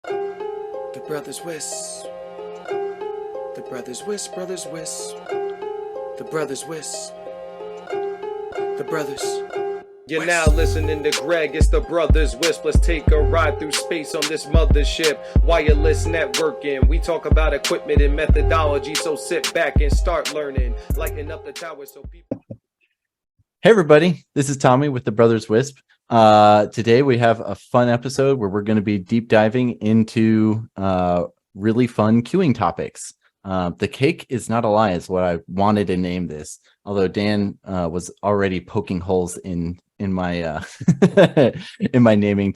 The brothers Wisp. The brothers Wisp, brothers Wisp. The brothers Wisp. The brothers. You're now listening to Greg, it's the Brothers Wisp. Let's take a ride through space on this mothership. Wireless networking, we talk about equipment and methodology. So sit back and start learning. Lighten up the tower so people... Hey everybody, this is Tommy with the Brothers Wisp. Today we have a fun episode where we're going to be deep diving into really fun queuing topics. The cake is not a lie is what I wanted to name this, although Dan was already poking holes in my in my naming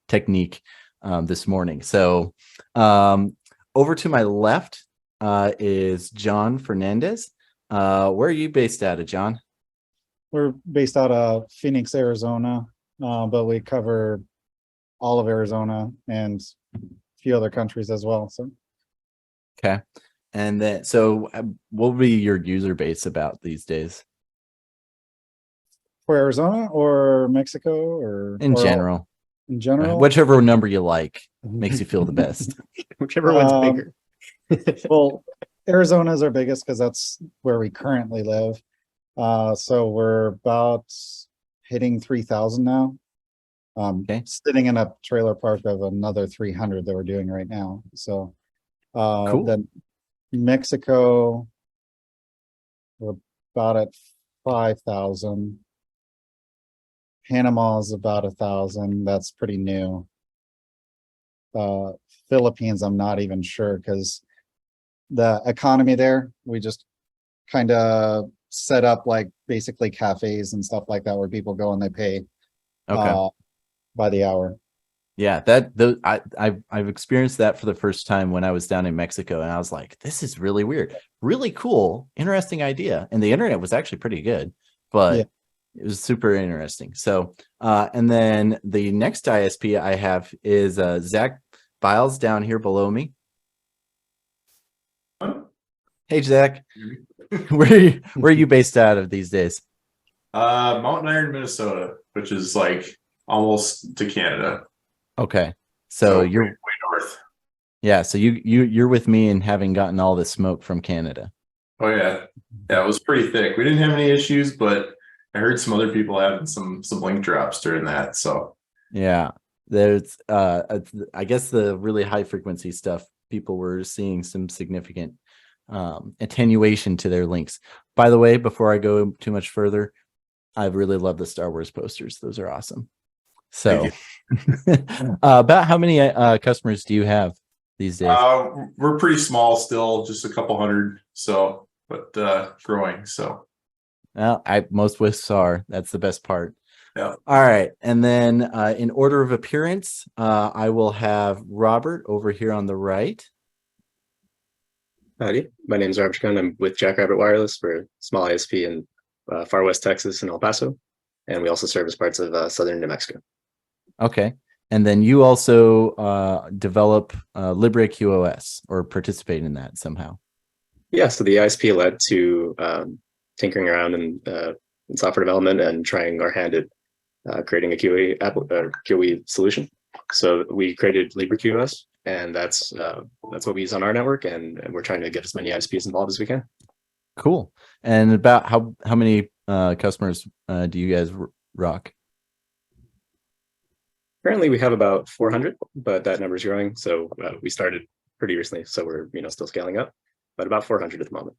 technique this morning. So over to my left is John Fernandez. Where are you based out of, John? We're based out of Phoenix, Arizona, but we cover all of Arizona and a few other countries as well. So, okay. And then, so what will be your user base about these days? for Arizona or Mexico or In general. In general, Whichever number you like makes you feel the best. Whichever one's bigger. well, Arizona is our biggest because that's where we currently live. So we're about hitting 3,000 now. Okay. Sitting in a trailer park of another 300 that we're doing right now. So Cool. then Mexico, we're about at 5,000. Panama is about 1,000. That's pretty new. Philippines, I'm not even sure because the economy there, we just kind of set up like basically cafes and stuff like that where people go and they pay by the hour. Yeah, I've experienced that for the first time when I was down in Mexico, and I was like, this is really weird, really cool, interesting idea. And the internet was actually pretty good, but Yeah. It was super interesting. So, and then the next ISP I have is Zach Biles down here below me. Hey, Zach. Where are you based out of these days? Mountain Iron, Minnesota, which is like almost to Canada. Okay, so you're way north. Yeah, so you're with me in having gotten all the smoke from Canada. Oh yeah, it was pretty thick. We didn't have any issues, but I heard some other people having some link drops during that. So yeah, there's I guess the really high frequency stuff, people were seeing some significant attenuation to their links. By the way, before I go too much further, I really love the Star Wars posters. Those are awesome. So about how many customers do you have these days? we're pretty small still, just a couple hundred. So, but growing. So Well, most Wisps are. That's the best part. yeah. All right, and then in order of appearance, I will have Robert over here on the right. Howdy, my name is Robert Chacon. I'm with Jackrabbit Wireless. We're a small ISP in far west Texas and El Paso, and we also service parts of southern New Mexico. Okay, and then you also develop LibreQoS or participate in that somehow. Yeah, so the ISP led to tinkering around in software development and trying our hand at creating a QE app, QE solution. So we created LibreQoS, and that's what we use on our network, and we're trying to get as many ISPs involved as we can. Cool. And about how many customers do you guys rock? Currently, we have about 400, but that number is growing. So we started pretty recently, so we're still scaling up, but about 400 at the moment.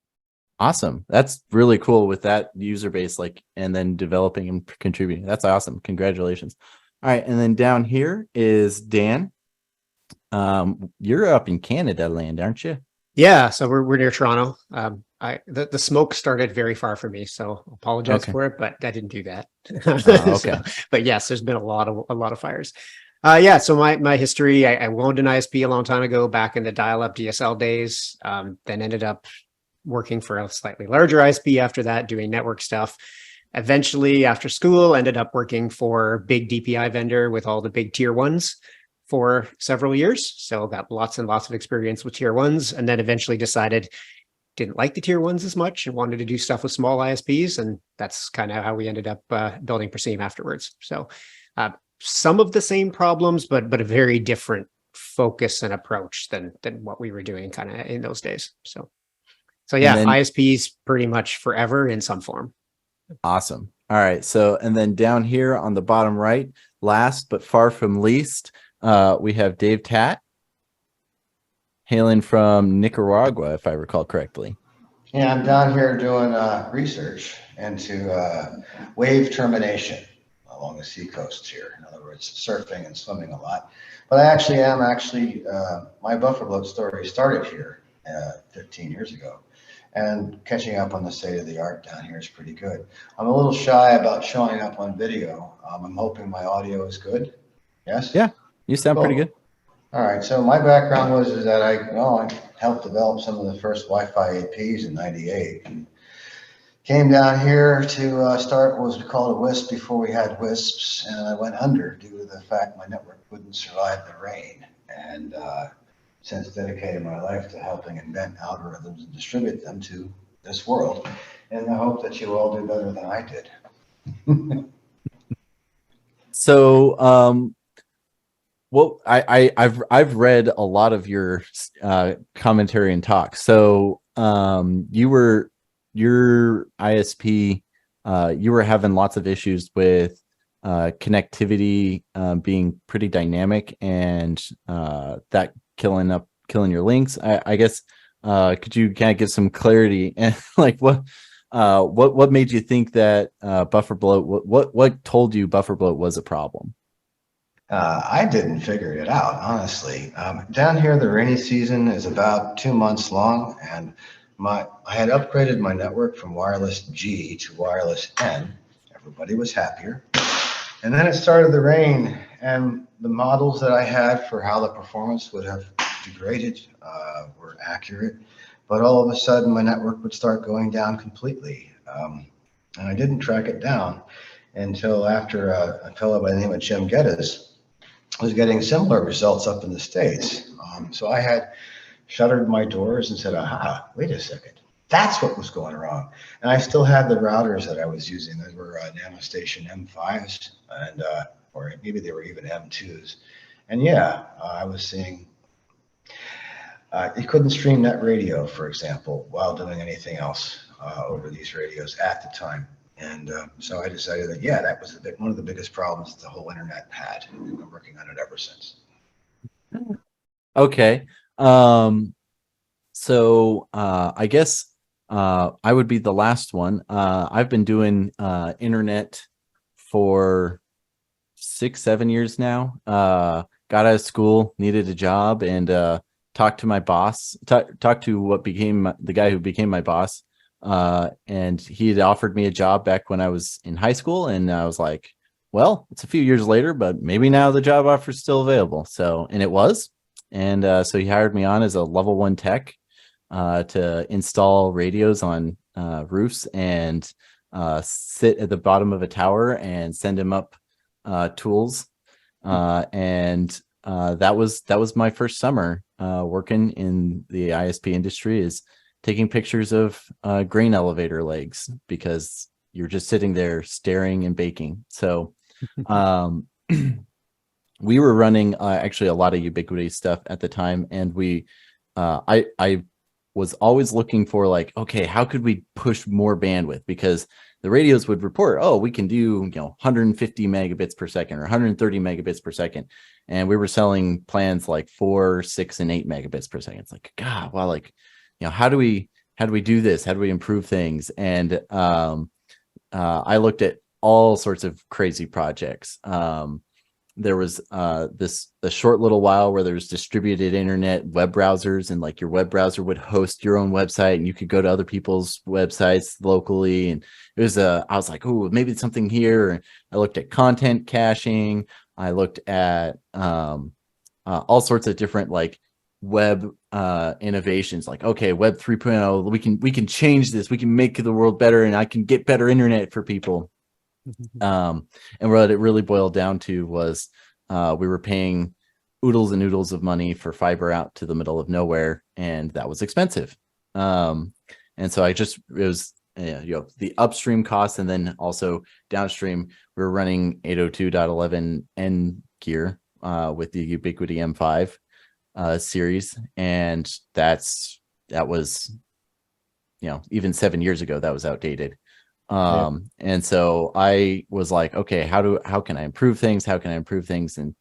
Awesome. That's really cool with that user base, and then developing and contributing. That's awesome. Congratulations. All right. And then down here is Dan. You're up in Canada land, aren't you? Yeah, so we're near Toronto. The smoke started very far from me, so apologize for it, but I didn't do that. Okay. But yes, there's been a lot of fires. Yeah, so my history, I owned an ISP a long time ago, back in the dial-up DSL days. Then ended up working for a slightly larger ISP after that, doing network stuff. Eventually, after school, ended up working for a big DPI vendor with all the big tier ones for several years. So got lots and lots of experience with tier ones, and then eventually decided didn't like the tier ones as much and wanted to do stuff with small ISPs. And that's kind of how we ended up building Perceive afterwards. So some of the same problems, but a very different focus and approach than what we were doing kind of in those days. So yeah, then, ISPs pretty much forever in some form. Awesome. All right. So, and then down here on the bottom right, last but far from least, we have Dave Taht, hailing from Nicaragua, if I recall correctly. Yeah, I'm down here doing research into wave termination along the seacoast here. In other words, surfing and swimming a lot. But I actually am my buffer bloat story started here 15 years ago. And catching up on the state of the art down here is pretty good. I'm a little shy about showing up on video. I'm hoping my audio is good. Yes? Yeah, you sound pretty good. All right, so my background is that I helped develop some of the first Wi-Fi APs in '98. And came down here to start what was called a Wisp before we had Wisps, and I went under due to the fact my network wouldn't survive the rain. And since dedicated my life to helping invent algorithms and distribute them to this world, in the hope that you all do better than I did. So, well, I've read a lot of your commentary and talk. So, your ISP, you were having lots of issues with connectivity being pretty dynamic, and that killing your links. I guess could you kind of give some clarity and like what made you think that buffer bloat? What told you buffer bloat was a problem? I didn't figure it out, honestly. Down here, the rainy season is about 2 months long, and I had upgraded my network from wireless G to wireless N. Everybody was happier. And then it started to rain, and the models that I had for how the performance would have degraded were accurate. But all of a sudden, my network would start going down completely. And I didn't track it down until after a fellow by the name of Jim Geddes was getting similar results up in the States. So I had shuttered my doors and said, aha, wait a second. That's what was going wrong. And I still had the routers that I was using. They were NanoStation M5s, and or maybe they were even M2s. And yeah, I was seeing, you couldn't stream net radio, for example, while doing anything else over these radios at the time. And so I decided that, yeah, that was one of the biggest problems the whole internet had. And I've been working on it ever since. Okay. So I guess I would be the last one. I've been doing internet for 6-7 years now. Got out of school, needed a job, and talked to my boss, talked to what became the guy who became my boss. And he had offered me a job back when I was in high school. And I was like, well, it's a few years later, but maybe now the job offer is still available. So, and it was. And so he hired me on as a level 1 tech to install radios on roofs and sit at the bottom of a tower and send him up tools. And that was my first summer working in the ISP industry, is taking pictures of grain elevator legs, because you're just sitting there staring and baking. So we were running actually a lot of Ubiquiti stuff at the time, and I was always looking for like, okay, how could we push more bandwidth? Because the radios would report, oh, we can do 150 megabits per second or 130 megabits per second, and we were selling plans like 4, 6, and 8 megabits per second. It's like, God, well, like, how do we do this? How do we improve things? And I looked at all sorts of crazy projects. There was a short little while where there's distributed internet web browsers, and like your web browser would host your own website, and you could go to other people's websites locally. And it was I was like, oh, maybe it's something here. I looked at content caching. I looked at all sorts of different like web innovations, like, okay, web 3.0, we can change this, we can make the world better, and I can get better internet for people. And what it really boiled down to was we were paying oodles and oodles of money for fiber out to the middle of nowhere, and that was expensive. And so it was the upstream costs, and then also downstream, we were running 802.11n gear with the Ubiquiti M5 series, and that was, even 7 years ago, that was outdated. And so I was like, okay, how can I improve things? How can I improve things? And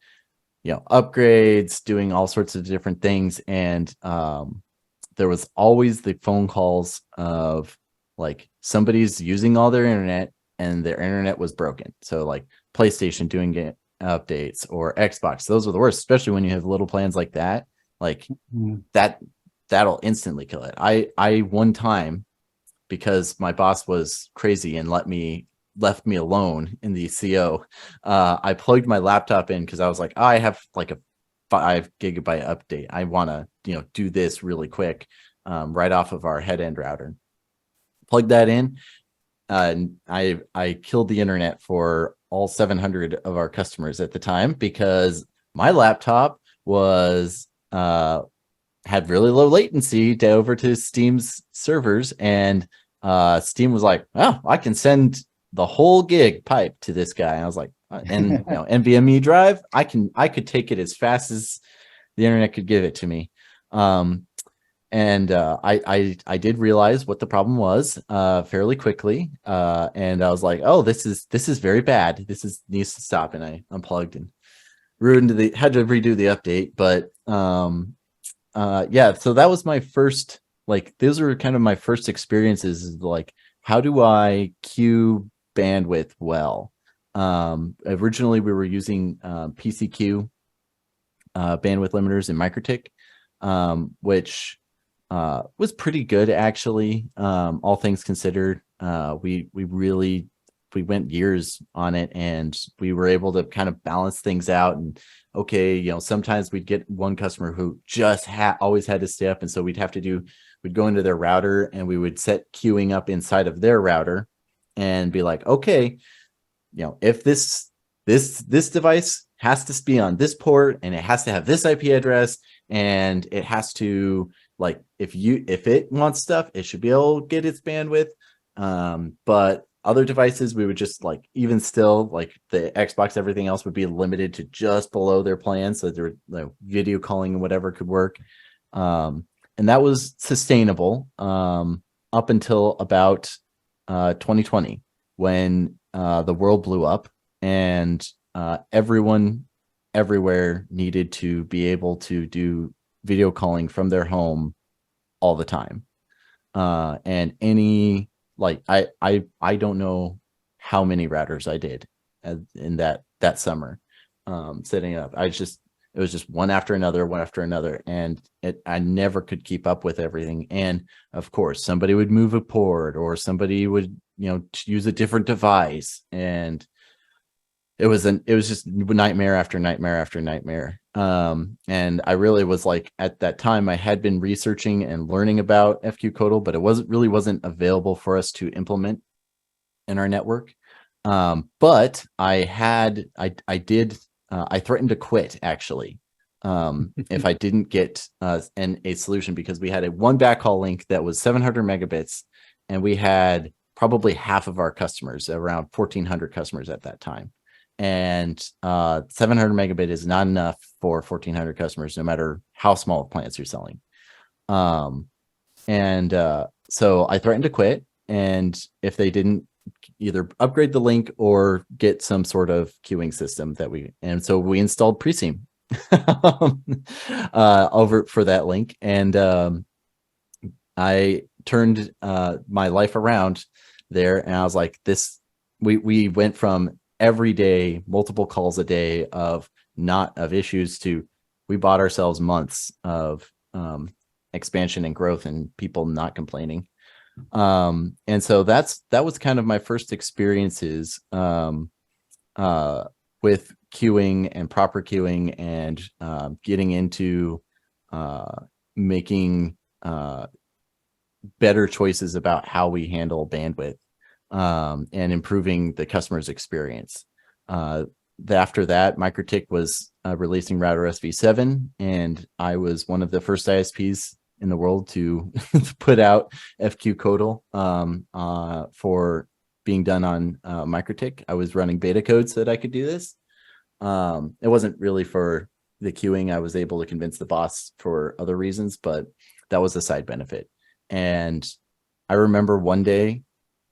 upgrades, doing all sorts of different things. And there was always the phone calls of like somebody's using all their internet and their internet was broken. So like PlayStation doing updates or Xbox, those are the worst, especially when you have little plans like that. Like that'll instantly kill it. I one time, because my boss was crazy and left me alone in the CO, I plugged my laptop in because I was like, I have like a 5 gigabyte update. I want to, do this really quick, right off of our head end router. Plug that in, and I killed the internet for all 700 of our customers at the time because my laptop was had really low latency over to Steam's servers, and Steam was like, oh, I can send the whole gig pipe to this guy. And I was like, and NVMe drive, I could take it as fast as the internet could give it to me. And I did realize what the problem was fairly quickly, and I was like, oh, this is very bad. Needs to stop. And I unplugged and had to redo the update. But so that was my first, like, those were kind of my first experiences, like, how do I queue bandwidth well? Originally we were using PCQ bandwidth limiters in Mikrotik, which was pretty good, actually. All things considered, we went years on it, and we were able to kind of balance things out. And okay, sometimes we'd get one customer who just always had to stay up, and so we'd go into their router and we would set queuing up inside of their router and be like, okay, if this device has to be on this port and it has to have this IP address, and it has to, like, if it wants stuff, it should be able to get its bandwidth. But other devices, we would just, like, even still, like the Xbox, everything else would be limited to just below their plan, so there, video calling and whatever could work. And that was sustainable up until about 2020, when the world blew up, and everyone everywhere needed to be able to do video calling from their home all the time. And any, like, I don't know how many routers I did in that summer setting up. It was just one after another, and I never could keep up with everything. And of course, somebody would move a port, or somebody would, use a different device, and it was just nightmare after nightmare after nightmare. And I really was like, at that time, I had been researching and learning about FQCodal, but it wasn't available for us to implement in our network. But I threatened to quit, actually, if I didn't get a solution, because we had one backhaul link that was 700 megabits, and we had probably half of our customers, around 1,400 customers at that time. And 700 megabit is not enough for 1,400 customers, no matter how small of plants you're selling. So I threatened to quit, and if they didn't either upgrade the link or get some sort of queuing system so we installed Preseam over for that link. And I turned my life around there, and I was like, we went from every day, multiple calls a day of issues, to we bought ourselves months of expansion and growth and people not complaining. And so that was kind of my first experiences with queuing and proper queuing, and getting into making better choices about how we handle bandwidth, and improving the customer's experience. After that, Mikrotik was releasing router SV7, and I was one of the first ISPs in the world to put out FQ for being done on Mikrotik. I was running beta code so that I could do this. It wasn't really for the queuing. I was able to convince the boss for other reasons, but that was a side benefit. And I remember one day,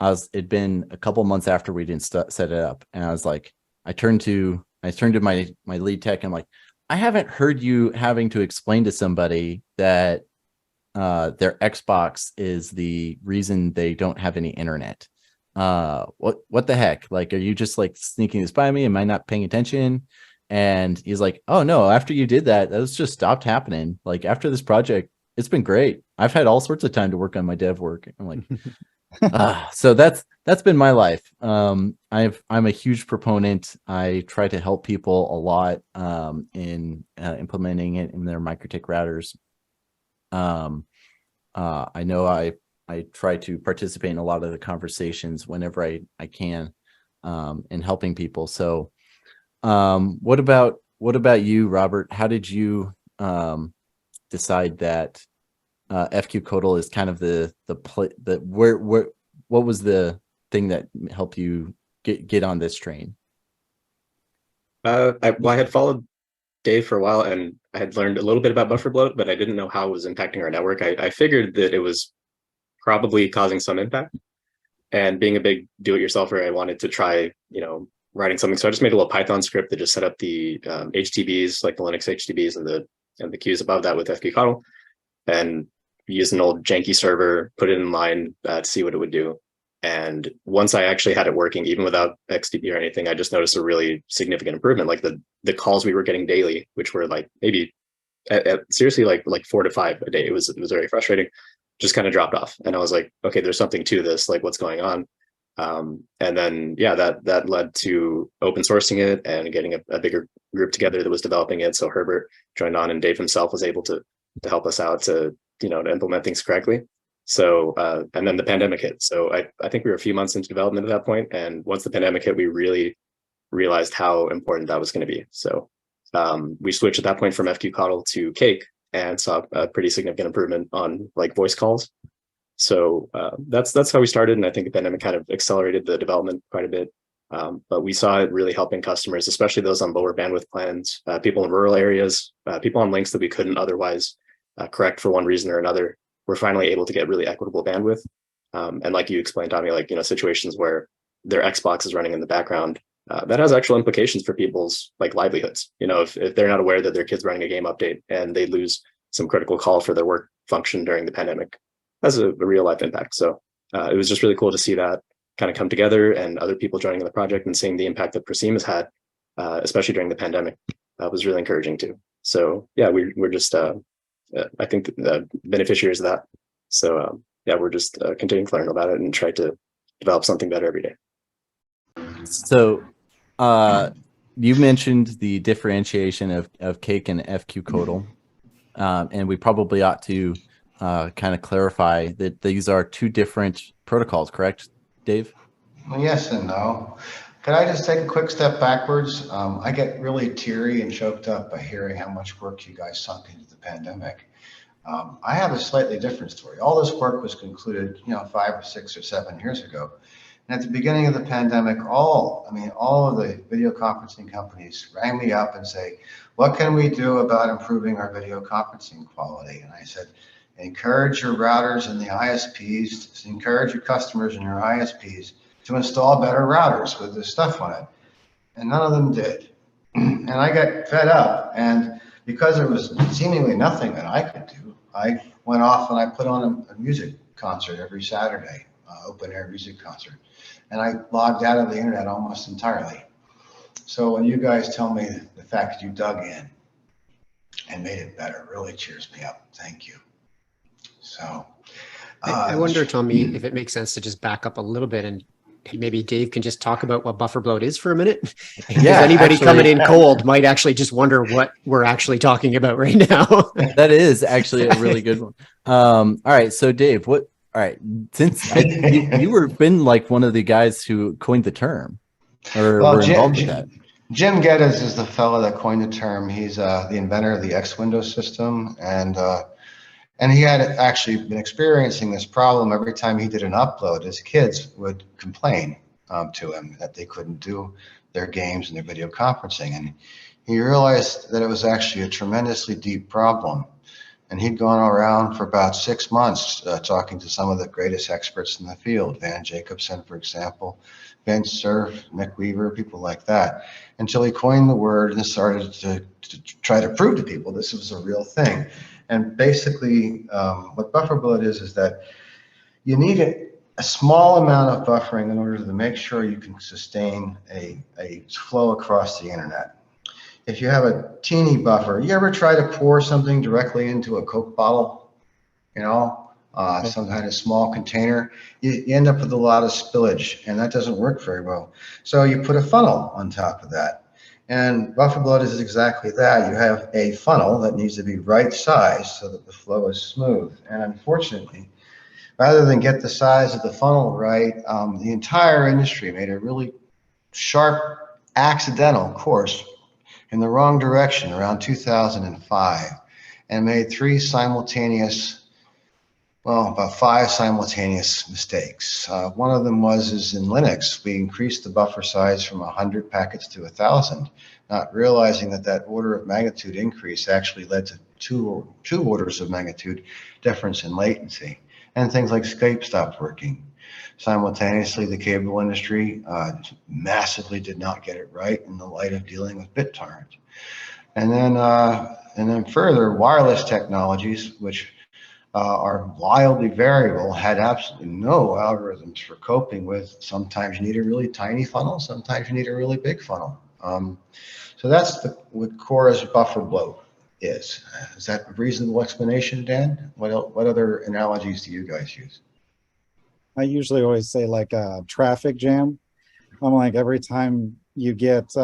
it'd been a couple months after we didn't set it up, and I was like, I turned to my lead tech, and I'm like, I haven't heard you having to explain to somebody that their Xbox is the reason they don't have any internet. What the heck? Like, are you just like sneaking this by me? Am I not paying attention? And he's like, oh no, after you did that, was just stopped happening. Like, after this project, it's been great. I've had all sorts of time to work on my dev work. I'm like, so that's been my life. I'm a huge proponent. I try to help people a lot in implementing it in their Mikrotik routers. I know I try to participate in a lot of the conversations whenever I can in helping people. So what about you, Robert? How did you decide that FQ is kind of what was the thing that helped you get on this train? I had followed Dave for a while, and I had learned a little bit about buffer bloat, but I didn't know how it was impacting our network. I figured that it was probably causing some impact, and being a big do-it-yourselfer, I wanted to try, writing something. So I just made a little Python script that just set up the HTTPs, like the Linux HTTPs and the queues above that with FQ and used an old janky server, put it in line to see what it would do. And once I actually had it working, even without XDP or anything, I just noticed a really significant improvement. Like the calls we were getting daily, which were like maybe seriously like 4 to 5 a day. It was very frustrating. Just kind of dropped off, and I was like, okay, there's something to this. Like, what's going on? And then that led to open sourcing it and getting a bigger group together that was developing it. So Herbert joined on, and Dave himself was able to help us out to implement things correctly. So and then the pandemic hit. So I think we were a few months into development at that point, and once the pandemic hit, we really realized how important that was going to be. So we switched at that point from FQ to Cake, and saw a pretty significant improvement on like voice calls. So that's how we started, and I think the pandemic kind of accelerated the development quite a bit. But we saw it really helping customers, especially those on lower bandwidth plans, people in rural areas, people on links that we couldn't otherwise correct for one reason or another. We're finally able to get really equitable bandwidth. And like you explained, Tommy, like, situations where their Xbox is running in the background, that has actual implications for people's like livelihoods. If they're not aware that their kid's running a game update and they lose some critical call for their work function during the pandemic, that's a real life impact. So it was just really cool to see that kind of come together, and other people joining the project and seeing the impact that Prosim has had, especially during the pandemic, was really encouraging too. So yeah, we're just I think the beneficiaries of that. So yeah, we're just continuing to learn about it and try to develop something better every day. So you mentioned the differentiation of Cake and FQ and we probably ought to kind of clarify that these are two different protocols, correct, Dave? Well, yes and no. Could I just take a quick step backwards? I get really teary and choked up by hearing how much work you guys sunk into the pandemic. I have a slightly different story. All this work was concluded, 5 or 6 or 7 years ago. And at the beginning of the pandemic, all of the video conferencing companies rang me up and say, what can we do about improving our video conferencing quality? And I said, encourage your routers and the ISPs, encourage your customers and your ISPs to install better routers with this stuff on it. And none of them did. And I got fed up. And because there was seemingly nothing that I could do, I went off and I put on a music concert every Saturday, open air music concert. And I logged out of the internet almost entirely. So when you guys tell me the fact that you dug in and made it better, really cheers me up. Thank you. So I wonder, Tommy, if it makes sense to just back up a little bit, and maybe Dave can just talk about what buffer bloat is for a minute. Yeah, anybody coming in cold might actually just wonder what we're actually talking about right now. That is actually a really good one. All right, so Dave, since you were been like one of the guys who coined the term, or were involved with that. Jim Geddes is the fellow that coined the term. He's the inventor of the X window system, and And he had actually been experiencing this problem every time he did an upload. His kids would complain to him that they couldn't do their games and their video conferencing. And he realized that it was actually a tremendously deep problem. And he'd gone around for about 6 months talking to some of the greatest experts in the field, Van Jacobson, for example, Ben Cerf, Nick Weaver, people like that, until he coined the word and started to try to prove to people this was a real thing. And basically, what buffer bloat is that you need a small amount of buffering in order to make sure you can sustain a flow across the internet. If you have a teeny buffer, you ever try to pour something directly into a Coke bottle, some kind of small container, you end up with a lot of spillage, and that doesn't work very well. So you put a funnel on top of that. And buffer bloat is exactly that. You have a funnel that needs to be right size so that the flow is smooth. And unfortunately, rather than get the size of the funnel right, the entire industry made a really sharp accidental course in the wrong direction around 2005 and made about 5 simultaneous mistakes. One of them is in Linux, we increased the buffer size from 100 packets to 1,000, not realizing that order of magnitude increase actually led to two orders of magnitude difference in latency. And things like Skype stopped working. Simultaneously, the cable industry massively did not get it right in the light of dealing with BitTorrent. And then further, wireless technologies, which are wildly variable, had absolutely no algorithms for coping with. Sometimes you need a really tiny funnel, sometimes you need a really big funnel. So that's what Cora's buffer bloat is. Is that a reasonable explanation, Dan? What other analogies do you guys use? I usually always say like a traffic jam. I'm like, every time you get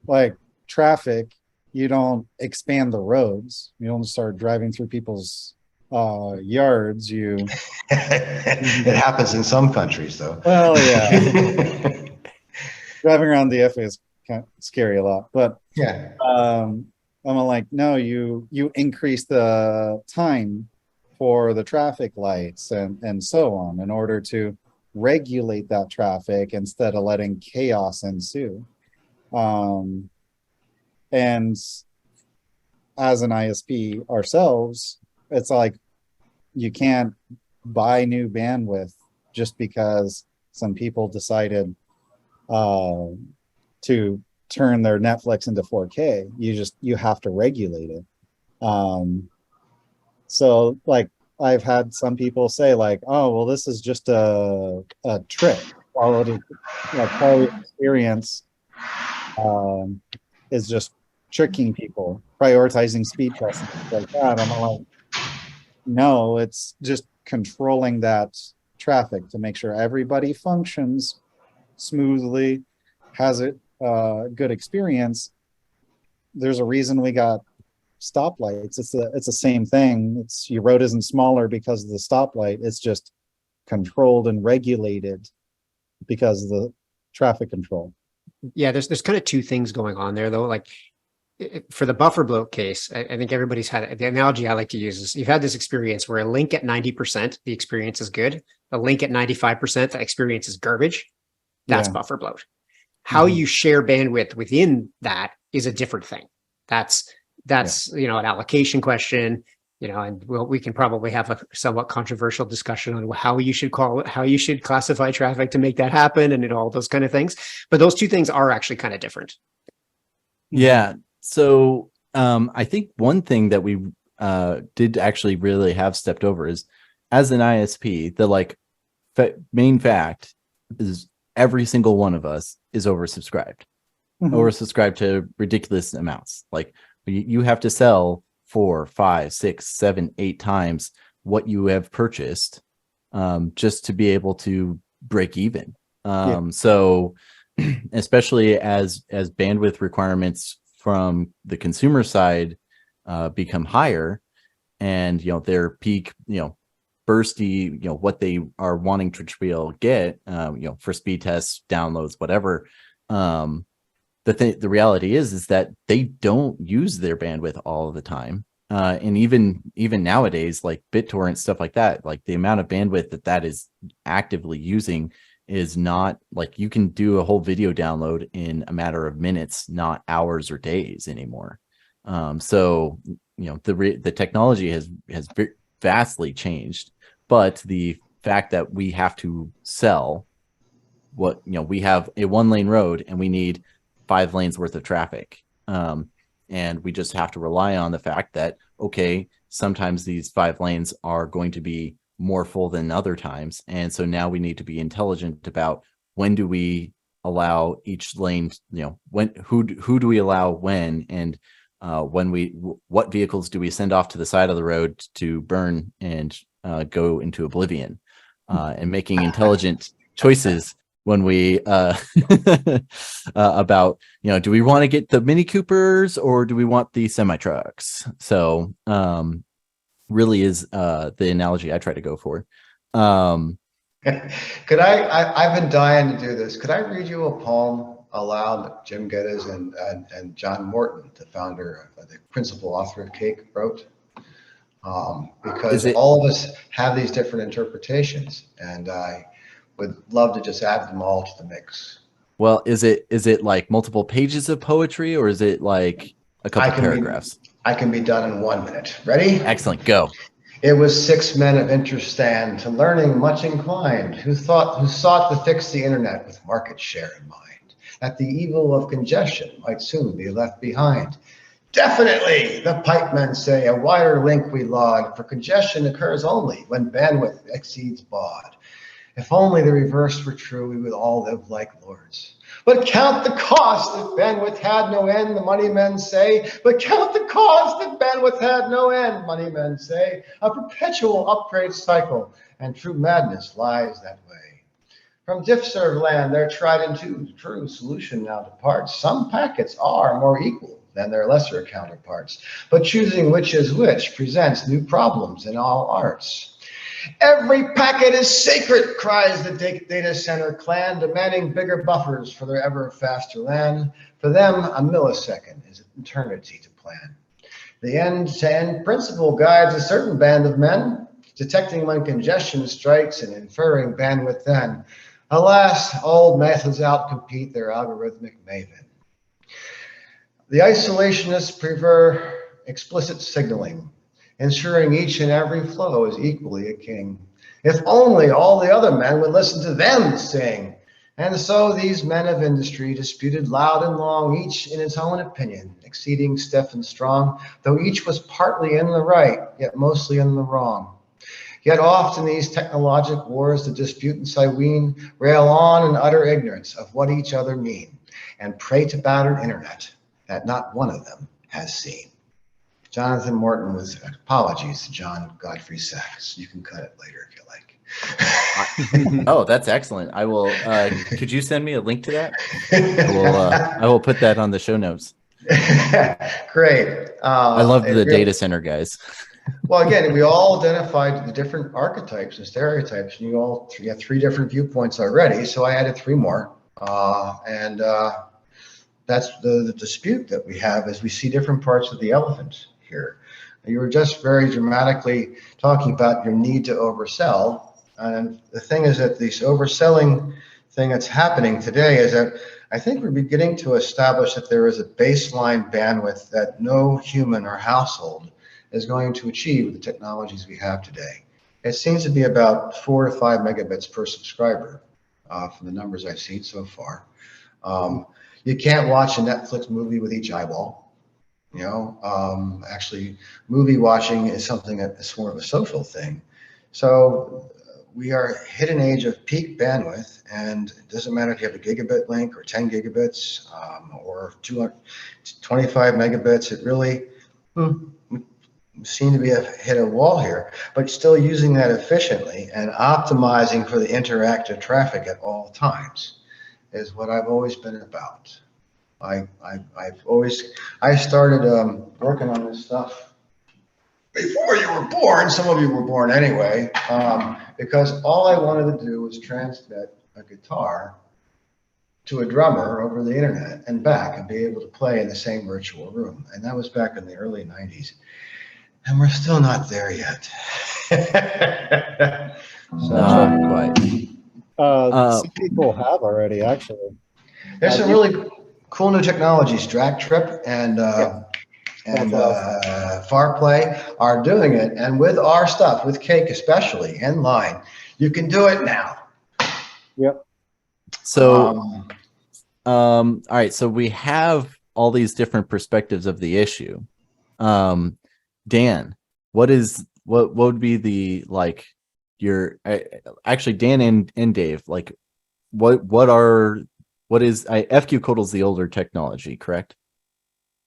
like traffic, you don't expand the roads. You don't start driving through people's yards. It happens in some countries, though. Well, yeah. Driving around the FA is kind of scary a lot, but yeah. I'm like, no, you increase the time for the traffic lights and so on in order to regulate that traffic instead of letting chaos ensue. And as an ISP ourselves, it's like you can't buy new bandwidth just because some people decided to turn their Netflix into 4K. You have to regulate it. So like I've had some people say like, oh, well, this is just a trick. Quality experience is just tricking people, prioritizing speed tests and things like that. I'm like, no, it's just controlling that traffic to make sure everybody functions smoothly, has a good experience. There's a reason we got stoplights. It's the same thing. It's your road isn't smaller because of the stoplight. It's just controlled and regulated because of the traffic control. Yeah, there's kind of two things going on there though. Like for the buffer bloat case, I think everybody's had the analogy I like to use is you've had this experience where a link at 90%, the experience is good. A link at 95%, the experience is garbage. That's buffer bloat. How you share bandwidth within that is a different thing. That's an allocation question, and we can probably have a somewhat controversial discussion on how you should classify traffic to make that happen and all those kind of things. But those two things are actually kind of different. Yeah. So I think one thing that we did actually really have stepped over is, as an ISP, the main fact is every single one of us is oversubscribed. Oversubscribed to ridiculous amounts. Like you have to sell 4, 5, 6, 7, 8 times what you have purchased just to be able to break even. So especially as bandwidth requirements from the consumer side become higher, and their peak bursty what they are wanting to be able to get for speed tests, downloads, whatever. The reality is that they don't use their bandwidth all the time. and even nowadays, like BitTorrent, stuff like that, like the amount of bandwidth that is actively using is not like you can do a whole video download in a matter of minutes, not hours or days anymore. So the technology has vastly changed, but the fact that we have to sell we have a 1-lane road and we need 5 lanes worth of traffic. And we just have to rely on the fact that, okay, sometimes these 5 lanes are going to be more full than other times. And so now we need to be intelligent about when do we allow each lane, who do we allow when, and what vehicles do we send off to the side of the road to burn and go into oblivion, and making intelligent choices when we about, do we want to get the Mini Coopers or do we want the semi trucks? So really is the analogy I try to go for. Could I've been dying to do this. Could I read you a poem aloud that Jim Geddes and John Morton, the founder, the principal author of Cake, wrote? Because all of us have these different interpretations, and I would love to just add them all to the mix. Well, is it like multiple pages of poetry, or is it like a couple paragraphs? I can be done in 1 minute. Ready? Excellent. Go. It was 6 men of interstand, to learning much inclined, who sought to fix the internet with market share in mind, that the evil of congestion might soon be left behind. Definitely, the pipe men say, a wider link we laud, for congestion occurs only when bandwidth exceeds baud. If only the reverse were true, we would all live like lords. But count the cost if bandwidth had no end, the money men say. But count the cost if bandwidth had no end, money men say. A perpetual upgrade cycle, and true madness lies that way. From DiffServ land, their tried and true solution now departs. Some packets are more equal than their lesser counterparts, but choosing which is which presents new problems in all arts. Every packet is sacred, cries the data center clan, demanding bigger buffers for their ever faster LAN. For them, a millisecond is an eternity to plan. The end-to-end principle guides a certain band of men, detecting when congestion strikes and inferring bandwidth then. Alas, old methods outcompete their algorithmic maven. The isolationists prefer explicit signaling, ensuring each and every flow is equally a king. If only all the other men would listen to them sing. And so these men of industry disputed loud and long, each in his own opinion, exceeding stiff and strong, though each was partly in the right, yet mostly in the wrong. Yet oft in these technologic wars, the disputants I ween rail on in utter ignorance of what each other mean, and prate about an internet that not one of them has seen. Jonathan Morton with apologies to John Godfrey Sachs. You can cut it later if you like. Oh, that's excellent. I will. Could you send me a link to that? I will put that on the show notes. Great. I love the data center guys. Well, again, we all identified the different archetypes and stereotypes, and you have 3 different viewpoints already. So I added 3 more, and that's the dispute that we have as we see different parts of the elephant here. You were just very dramatically talking about your need to oversell. And the thing is that this overselling thing that's happening today is that I think we're beginning to establish that there is a baseline bandwidth that no human or household is going to achieve with the technologies we have today. It seems to be about 4 to 5 megabits per subscriber from the numbers I've seen so far. You can't watch a Netflix movie with each eyeball. Actually, movie watching is something that is more of a social thing. So we are hit an age of peak bandwidth, and it doesn't matter if you have a gigabit link or 10 gigabits or 225 megabits. It really seem to be hit a wall here, but still using that efficiently and optimizing for the interactive traffic at all times is what I've always been about. I started working on this stuff before you were born. Some of you were born anyway, because all I wanted to do was transmit a guitar to a drummer over the internet and back and be able to play in the same virtual room. And that was back in the early 90s. And we're still not there yet. Not quite. Some people have already, actually. There's some really cool new technologies. Drag Trip and FarPlay are doing it. And with our stuff, with Cake especially, and Line, you can do it now. Yep. So, all right. So we have all these different perspectives of the issue. Dan, what would be the, like, your, actually Dan and Dave, like, what is FQ Codal is the older technology, correct?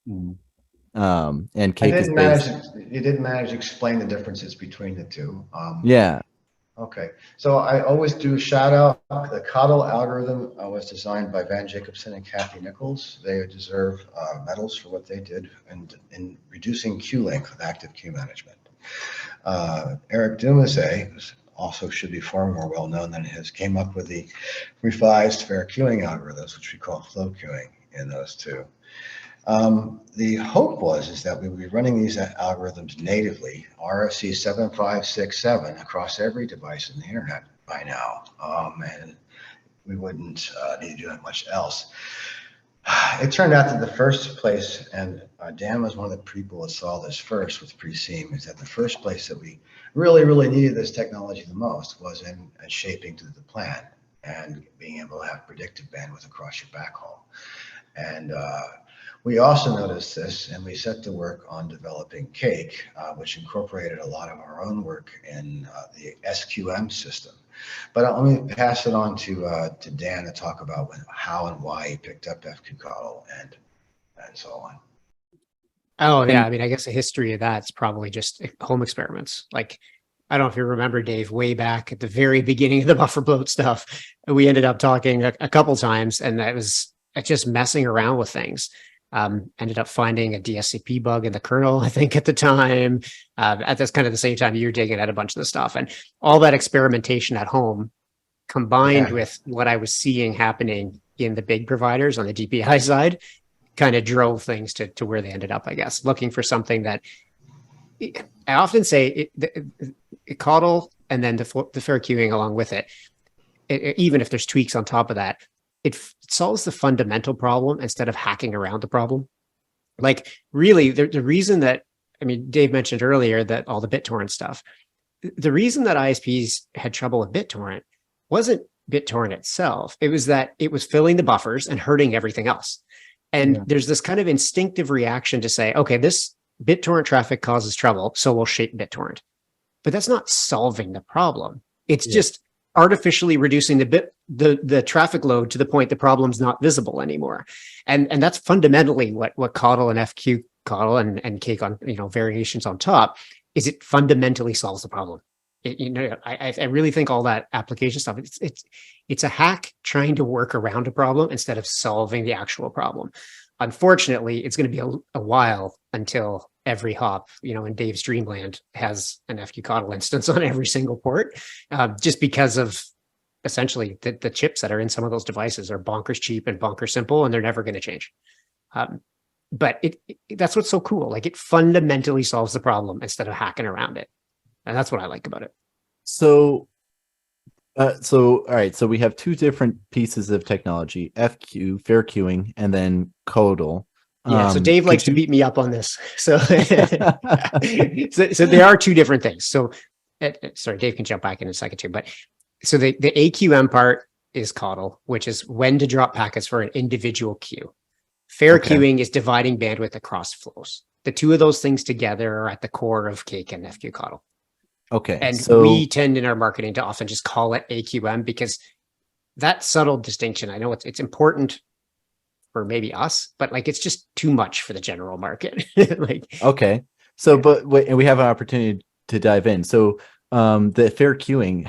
And Cake is based. You didn't manage to explain the differences between the two. Yeah. Okay, so I always do a shout out. The Codal algorithm was designed by Van Jacobson and Kathy Nichols. They deserve medals for what they did in reducing queue length with active queue management. Eric Dumaset, who also should be far more well known than his, came up with the revised fair queuing algorithms, which we call flow queuing in those two. The hope is that we would be running these algorithms natively, RFC 7567, across every device in the internet by now, and we wouldn't need to do that much else. It turned out that the first place, and Dan was one of the people that saw this first with pre-seam, is that the first place that we really needed this technology the most was in shaping to the plan and being able to have predictive bandwidth across your backhaul. And we also noticed this, and we set to work on developing Cake, which incorporated a lot of our own work in the SQM system. But let me pass it on to Dan to talk about how and why he picked up FQ Codal and so on. Oh yeah, I mean, I guess the history of that's probably just home experiments. Like, I don't know if you remember, Dave, way back at the very beginning of the buffer bloat stuff, we ended up talking a couple times, and that was just messing around with things. Ended up finding a DSCP bug in the kernel, I think, at the time. At this kind of the same time, you were digging at a bunch of the stuff, and all that experimentation at home, combined with what I was seeing happening in the big providers on the DPI side, kind of drove things to where they ended up. I guess looking for something that I often say it Codal and then the fair queuing along with it, even if there's tweaks on top of that. It solves the fundamental problem instead of hacking around the problem. Like, really, the reason that, I mean, Dave mentioned earlier that all the BitTorrent stuff, the reason that ISPs had trouble with BitTorrent wasn't BitTorrent itself. It was that it was filling the buffers and hurting everything else. And there's this kind of instinctive reaction to say, okay, this BitTorrent traffic causes trouble, so we'll shape BitTorrent. But that's not solving the problem. It's just artificially reducing the traffic load to the point the problem's not visible anymore. And that's fundamentally what Codal and FQ Codal and Cake on, variations on top, is it fundamentally solves the problem. I really think all that application stuff, it's a hack trying to work around a problem instead of solving the actual problem. Unfortunately, it's going to be a while until every hop, in Dave's dreamland has an FQ Codal instance on every single port, just because of essentially the chips that are in some of those devices are bonkers cheap and bonkers simple, and they're never going to change. But that's what's so cool. Like, it fundamentally solves the problem instead of hacking around it. And that's what I like about it. So all right. So we have two different pieces of technology: FQ, fair queuing, and then Codal. Yeah. So Dave likes to beat me up on this. So, so there are two different things. So, sorry, Dave can jump back in a second too. But so the AQM part is Codal, which is when to drop packets for an individual queue. Fair queuing is dividing bandwidth across flows. The two of those things together are at the core of Cake and FQ Codal. Okay. And we tend in our marketing to often just call it AQM because that subtle distinction, I know it's important for maybe us, but like, it's just too much for the general market. Okay. So, but and we have an opportunity to dive in. So the fair queuing,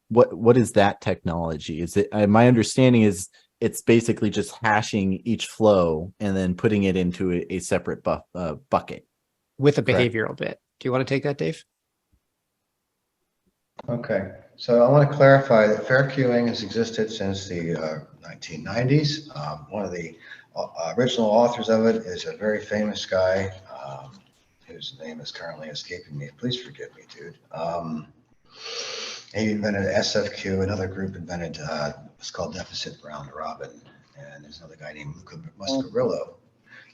what is that technology? Is it, my understanding is it's basically just hashing each flow and then putting it into a separate bucket. With a behavioral bit. Do you want to take that, Dave? Okay, so I want to clarify that fair queuing has existed since the 1990s. One of the original authors of it is a very famous guy. whose name is currently escaping me. Please forgive me, dude. He invented SFQ. Another group invented what's called deficit round robin. And there's another guy named Luca Muscarillo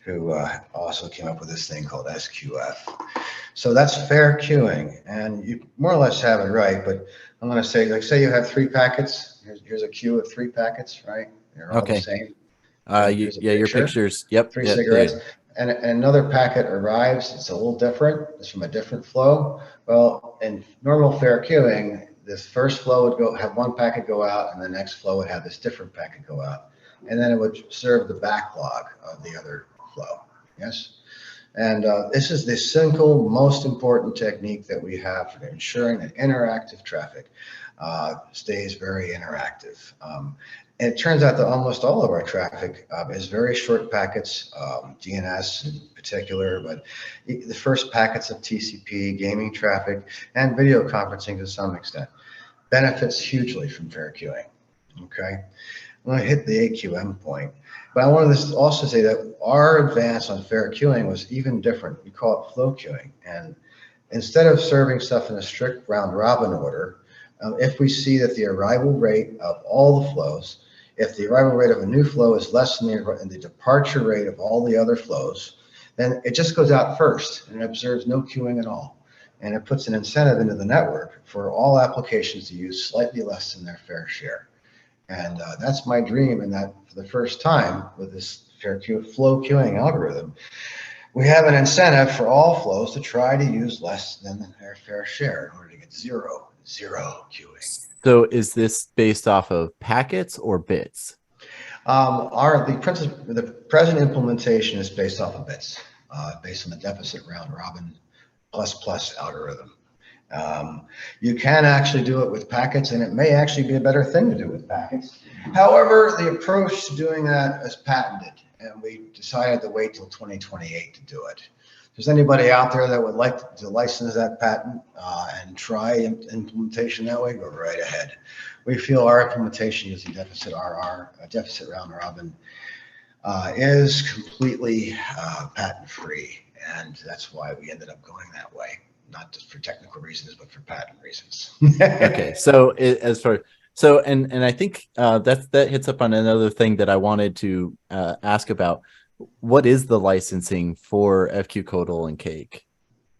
who also came up with this thing called SQF. So that's fair queuing, and you more or less have it right. But I'm going to say, like, say you have 3 packets. Here's a queue of 3 packets, right? They're all the same. Your pictures. Yep. 3 cigarettes. And another packet arrives. It's a little different. It's from a different flow. Well, in normal fair queuing, this first flow would have 1 packet go out, and the next flow would have this different packet go out. And then it would serve the backlog of the other flow. Yes. And this is the single most important technique that we have for ensuring that interactive traffic stays very interactive. And it turns out that almost all of our traffic is very short packets, DNS in particular, but the first packets of TCP, gaming traffic, and video conferencing to some extent benefits hugely from fair queuing. Okay. I'm going to hit the AQM point, but I wanted to also say that our advance on fair queuing was even different. We call it flow queuing. And instead of serving stuff in a strict round robin order, if we see that the arrival rate of all the flows, if the arrival rate of a new flow is less than the departure rate of all the other flows, then it just goes out first and it observes no queuing at all. And it puts an incentive into the network for all applications to use slightly less than their fair share. And that's my dream, and that for the first time with this flow queuing algorithm, we have an incentive for all flows to try to use less than their fair share in order to get zero queuing. So is this based off of packets or bits? The present implementation is based off of bits, based on the deficit round robin ++ algorithm. You can actually do it with packets, and it may actually be a better thing to do with packets. However, the approach to doing that is patented, and we decided to wait till 2028 to do it. If there's anybody out there that would like to license that patent and try implementation that way, go right ahead. We feel our implementation using deficit deficit round robin, is completely patent-free, and that's why we ended up going that way. Not just for technical reasons, but for patent reasons. Okay, so and I think that hits up on another thing that I wanted to ask about. What is the licensing for FQ-Codal and Cake?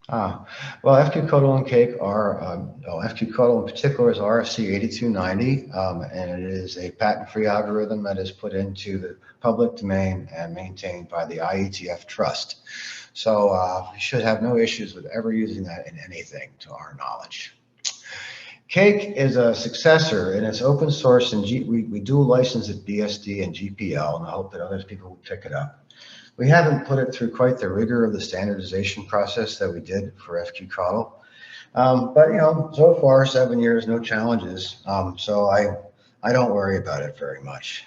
Well, FQ-Codal and Cake are FQ-Codal in particular is RFC 8290, and it is a patent-free algorithm that is put into the public domain and maintained by the IETF Trust. So we should have no issues with ever using that in anything, to our knowledge. Cake is a successor, and it's open source, and we do license it BSD and GPL, and I hope that other people will pick it up. We haven't put it through quite the rigor of the standardization process that we did for FQ-Codal, but so far 7 years, no challenges. So I don't worry about it very much.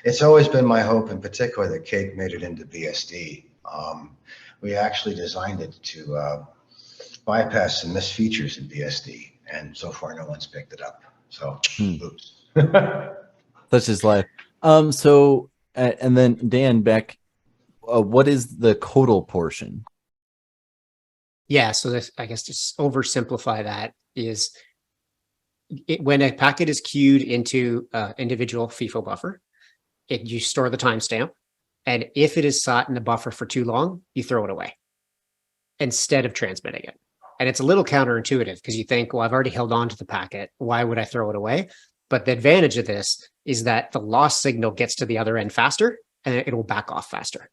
It's always been my hope, in particular, that Cake made it into BSD. We actually designed it to bypass some misfeatures in BSD, and so far no one's picked it up. So, oops. Such is life. So, and then Dan, back, what is the Codal portion? Yeah, so this, I guess, to oversimplify that is when a packet is queued into individual FIFO buffer, you store the timestamp. And if it is sat in the buffer for too long, you throw it away instead of transmitting it. And it's a little counterintuitive because you think, well, I've already held on to the packet. Why would I throw it away? But the advantage of this is that the lost signal gets to the other end faster and it will back off faster.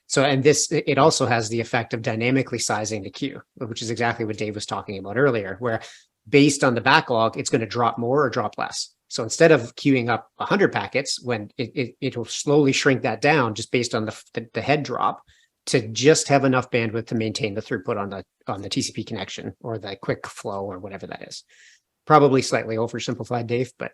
So, and it also has the effect of dynamically sizing the queue, which is exactly what Dave was talking about earlier, where based on the backlog, it's going to drop more or drop less. So instead of queuing up 100 packets, when it will slowly shrink that down just based on the head drop to just have enough bandwidth to maintain the throughput on the TCP connection or the quick flow or whatever that is. Probably slightly oversimplified, Dave, but.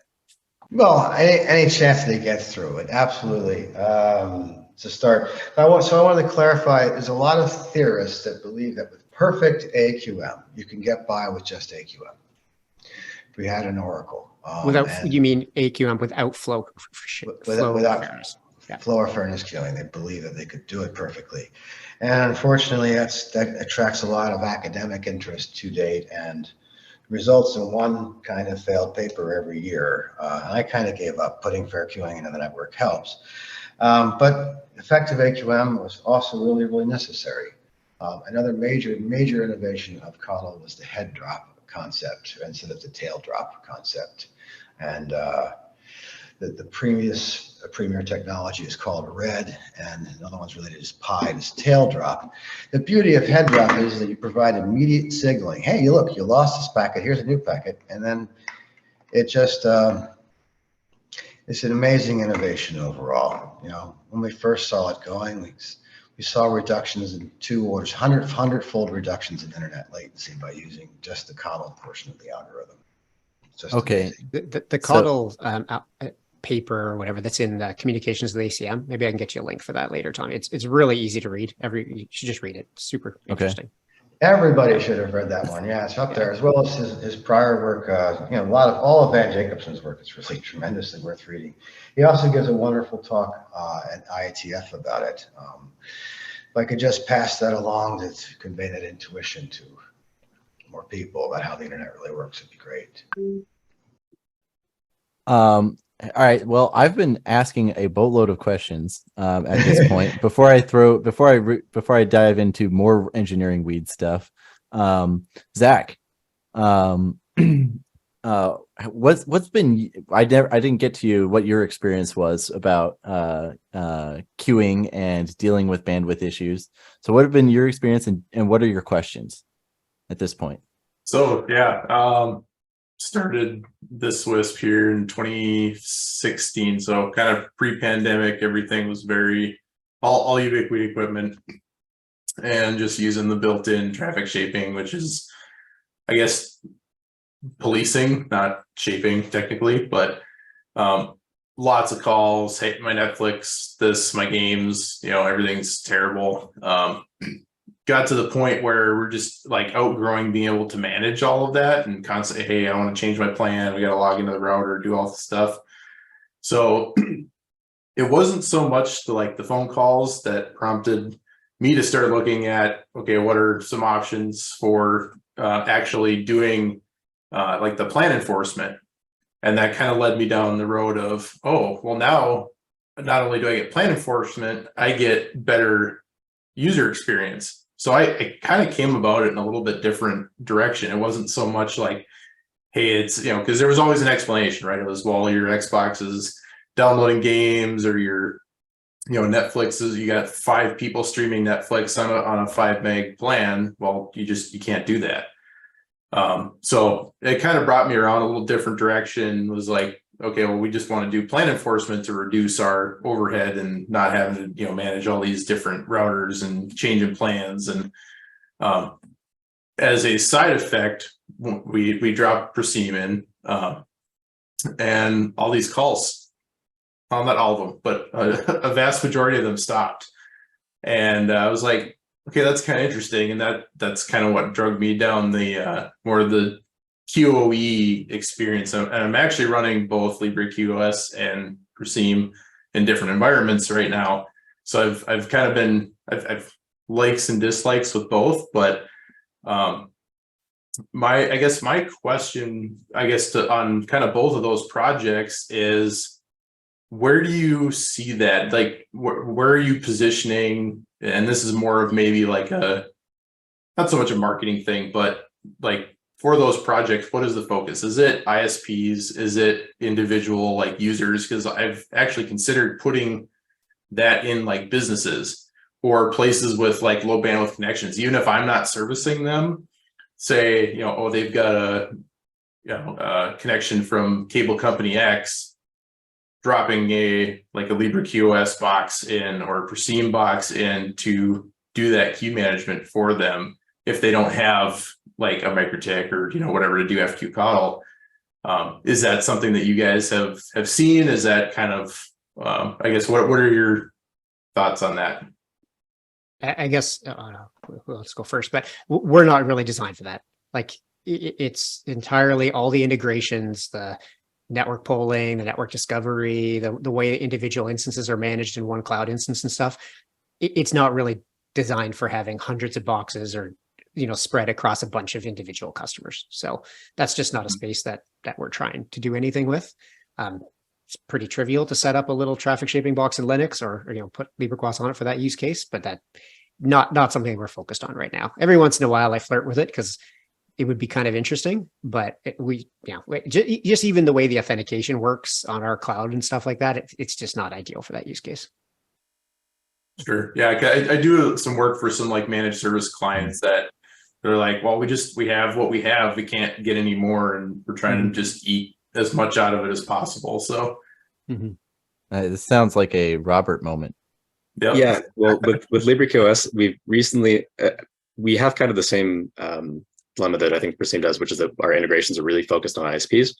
Well, any chance they get through it, absolutely. To start, so I wanted to clarify, there's a lot of theorists that believe that with perfect AQM, you can get by with just AQM. If we had an oracle. You mean AQM without flow? Without fairness. Yeah. Flow or fairness queuing, they believe that they could do it perfectly. And unfortunately, that attracts a lot of academic interest to date and results in one kind of failed paper every year. And I kind of gave up. Putting fair queuing into the network helps. But effective AQM was also really necessary. Another major innovation of Kalo was the head drop concept instead of the tail drop concept. And the premier technology is called RED, and another one's related is PI, is tail drop. The beauty of head drop is that you provide immediate signaling. Hey, you lost this packet, here's a new packet. And then it just, it's an amazing innovation overall. You know, when we first saw it going, we saw reductions in 2 orders, 100-fold reductions in internet latency by using just the Kalo portion of the algorithm. Just okay. The Caudal paper or whatever that's in the communications of the ACM. Maybe I can get you a link for that later, Tommy. It's really easy to read. You should just read it. It's super interesting. Everybody should have read that one. Yeah, it's up there, as well as his prior work. You know, all of Van Jacobson's work is really tremendously worth reading. He also gives a wonderful talk at IETF about it. If I could just pass that along to convey that intuition to more people about how the internet really works, it'd be great. All right. Well, I've been asking a boatload of questions at this point. Before I dive into more engineering weed stuff, Zach, what's been? I didn't get to you what your experience was about queuing and dealing with bandwidth issues. So, what have been your experience, and what are your questions at this point? So yeah. Started this Wisp here in 2016, so kind of pre-pandemic. Everything was very all ubiquity equipment and just using the built-in traffic shaping, which is, I guess, policing, not shaping technically, but lots of calls. Hey, my Netflix, my games, everything's terrible. Got to the point where we're just like outgrowing being able to manage all of that and constantly, hey, I want to change my plan. We got to log into the router, do all the stuff. So it wasn't so much the phone calls that prompted me to start looking at, okay, what are some options for actually doing the plan enforcement? And that kind of led me down the road of, oh, well, now not only do I get plan enforcement, I get better user experience. So I kind of came about it in a little bit different direction. It wasn't so much like, hey, it's, because there was always an explanation, right? It was, well, your Xbox is downloading games, or your, Netflix is, you got 5 people streaming Netflix on a 5 meg plan. Well, you can't do that. So it kind of brought me around a little different direction. Was like, okay, well, we just want to do plan enforcement to reduce our overhead and not having to, manage all these different routers and changing plans. And as a side effect, we dropped Siemon and all these calls. Well, not all of them, but a vast majority of them stopped. And I was like, okay, that's kind of interesting. And that's kind of what drug me down the more of the QoE experience. And I'm actually running both LibreQOS and Perseem in different environments right now. So I've kind of been, I've likes and dislikes with both, but my question, on kind of both of those projects is, where do you see that? Like, where are you positioning? And this is more of maybe like not so much a marketing thing, but like, for those projects, what is the focus? Is it ISPs? Is it individual users? Because I've actually considered putting that in businesses or places with low bandwidth connections, even if I'm not servicing them. Say, they've got a connection from cable company X, dropping a LibreQOS box in or a Perseem box in to do that queue management for them if they don't have a Mikrotik or whatever to do FQ Coddle. Is that something that you guys have seen? Is that kind of what are your thoughts on that? I guess let's go first, but we're not really designed for that. It's entirely all the integrations, the network polling, the network discovery, the way individual instances are managed in one cloud instance and stuff. It's not really designed for having hundreds of boxes or, spread across a bunch of individual customers. So that's just not a space that we're trying to do anything with. It's pretty trivial to set up a little traffic shaping box in Linux or put LibreQuas on it for that use case, but that not something we're focused on right now. Every once in a while I flirt with it because it would be kind of interesting, but just even the way the authentication works on our cloud and stuff like that, it's just not ideal for that use case. Sure. Yeah, I do some work for some like managed service clients that they're like, well, we have what we have. We can't get any more, and we're trying to just eat as much out of it as possible. So this sounds like a Robert moment. Yep. Yeah. Well, with LibreQOS, we've recently we have kind of the same dilemma that I think Prasim does, which is that our integrations are really focused on ISPs.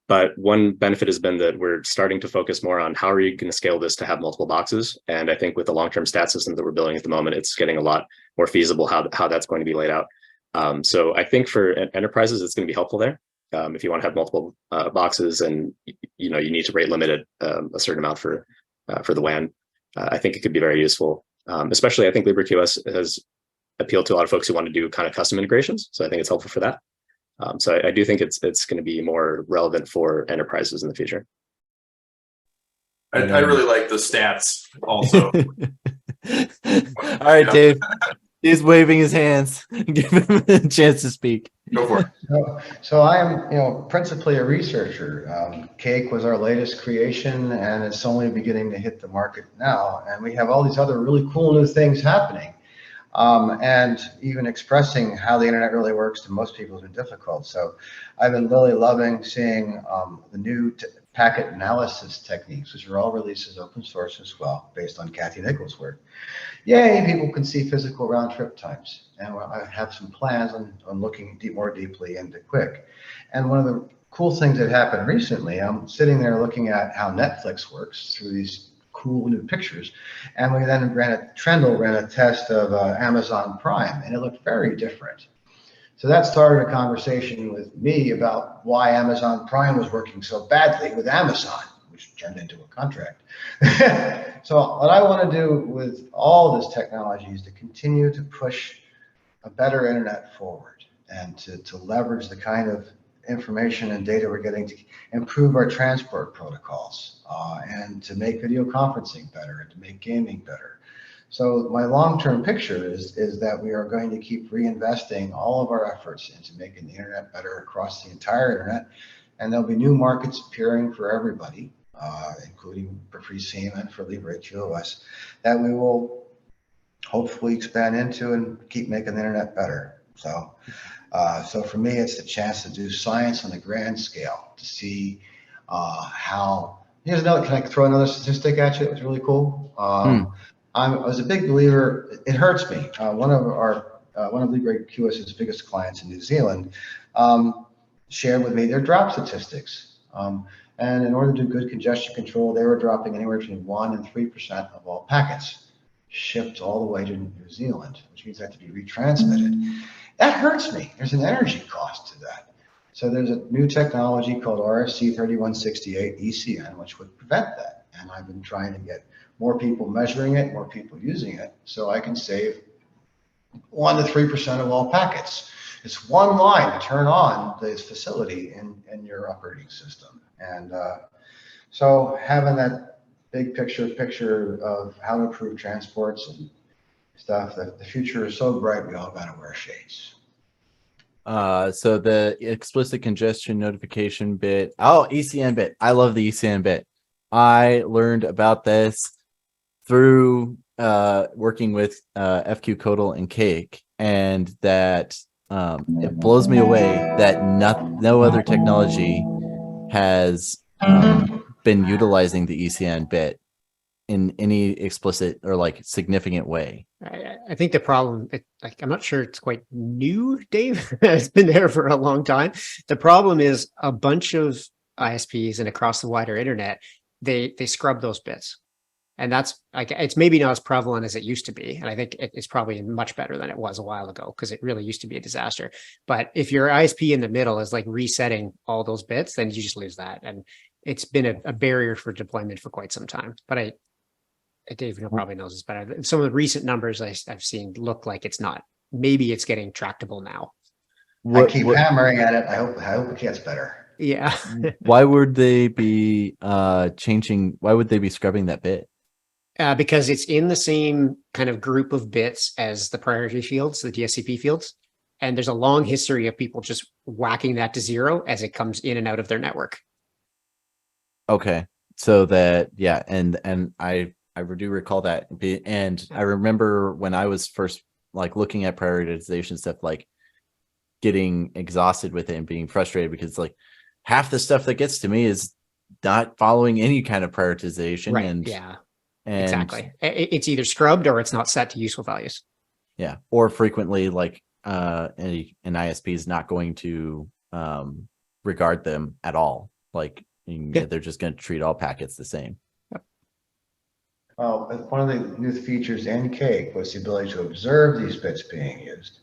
But one benefit has been that we're starting to focus more on how are you going to scale this to have multiple boxes. And I think with the long-term stat system that we're building at the moment, it's getting a lot more feasible how that's going to be laid out. So I think for enterprises, it's going to be helpful there. If you want to have multiple boxes and you need to rate limit it a certain amount for the WAN, I think it could be very useful. Especially, I think LibreQOS has appealed to a lot of folks who want to do kind of custom integrations. So I think it's helpful for that. So I do think it's going to be more relevant for enterprises in the future. I really like the stats also. All right, Dave. He's waving his hands. Give him a chance to speak. Go for it. So I am, principally a researcher. Cake was our latest creation, and it's only beginning to hit the market now. And we have all these other really cool new things happening. And even expressing how the internet really works to most people has been difficult. So I've been really loving seeing the new packet analysis techniques, which are all released as open source as well, based on Kathy Nichols' work. Yay, people can see physical round trip times. And I have some plans on looking more deeply into QUIC. And one of the cool things that happened recently, I'm sitting there looking at how Netflix works through these cool new pictures. And we then Trendle ran a test of Amazon Prime, and it looked very different. So that started a conversation with me about why Amazon Prime was working so badly with Amazon, which turned into a contract. So what I want to do with all this technology is to continue to push a better internet forward and to leverage the kind of information and data we're getting to improve our transport protocols and to make video conferencing better and to make gaming better. So my long-term picture is that we are going to keep reinvesting all of our efforts into making the internet better across the entire internet, and there'll be new markets appearing for everybody, including for free Siemon, for LibreQOS, that we will hopefully expand into and keep making the internet better. So for me, it's the chance to do science on a grand scale, to see how. Can I throw another statistic at you? It's really cool. I was a big believer. It hurts me. One of LibreQOS's biggest clients in New Zealand shared with me their drop statistics. And in order to do good congestion control, they were dropping anywhere between 1% and 3% of all packets shipped all the way to New Zealand, which means they have to be retransmitted. That hurts me. There's an energy cost to that. So there's a new technology called RFC 3168 ECN, which would prevent that. And I've been trying to get more people measuring it, more people using it, so I can save 1% to 3% of all packets. It's one line to turn on this facility in your operating system. And so having that big picture of how to improve transports and stuff, that the future is so bright, we all got to wear shades. So the explicit congestion notification bit. Oh, ECN bit. I love the ECN bit. I learned about this through working with FQ Codal and Cake, and that it blows me away that no other technology has been utilizing the ECN bit in any explicit or like significant way. I think the problem, I'm not sure it's quite new, Dave. It's been there for a long time. The problem is a bunch of ISPs and across the wider internet, they scrub those bits. And that's like, it's maybe not as prevalent as it used to be. And I think it's probably much better than it was a while ago, because it really used to be a disaster. But if your ISP in the middle is like resetting all those bits, then you just lose that. And it's been a barrier for deployment for quite some time. But Dave probably knows this better. Some of the recent numbers I've seen look like it's not. Maybe it's getting tractable now. I keep hammering at it. I hope it gets better. Yeah. Why would they be changing? Why would they be scrubbing that bit? Because it's in the same kind of group of bits as the priority fields, the DSCP fields. And there's a long history of people just whacking that to 0 as it comes in and out of their network. Okay. So that, yeah. And I do recall that. And I remember when I was first like looking at prioritization stuff, like getting exhausted with it and being frustrated because like half the stuff that gets to me is not following any kind of prioritization. Right. And Yeah. and Exactly. It's either scrubbed or it's not set to useful values. yeah, or frequently like an ISP is not going to regard them at all. Like they're just going to treat all packets the same. Well, one of the new features in Cake was the ability to observe these bits being used,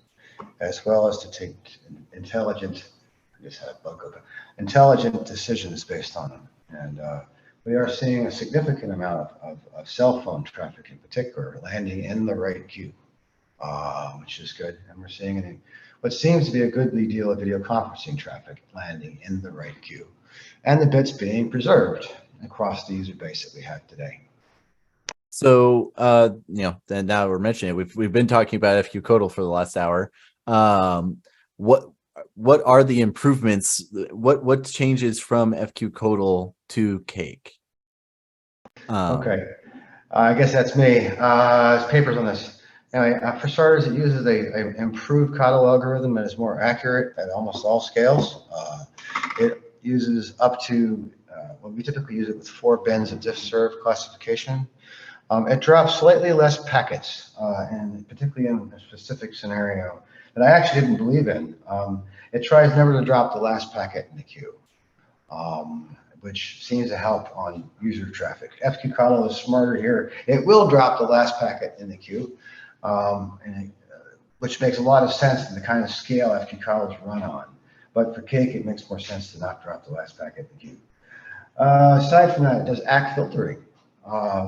as well as to take intelligent decisions based on them. And we are seeing a significant amount of cell phone traffic in particular landing in the right queue, which is good. And we're seeing what seems to be a goodly deal of video conferencing traffic landing in the right queue, and the bits being preserved across the user base that we have today. So, then now we're mentioning it. We've been talking about FQ Codal for the last hour. What are the improvements? What changes from FQ Codal to Cake? Okay, I guess that's me. There's papers on this. Anyway, for starters, it uses a improved Codal algorithm that is more accurate at almost all scales. It uses up to, we typically use it with 4 bins of diff-serve classification. It drops slightly less packets, and particularly in a specific scenario that I actually didn't believe in. It tries never to drop the last packet in the queue, which seems to help on user traffic. FQ Codal is smarter here. It will drop the last packet in the queue, which makes a lot of sense in the kind of scale FQ Codal is run on. But for Cake, it makes more sense to not drop the last packet in the queue. Aside from that, it does ACK filtering,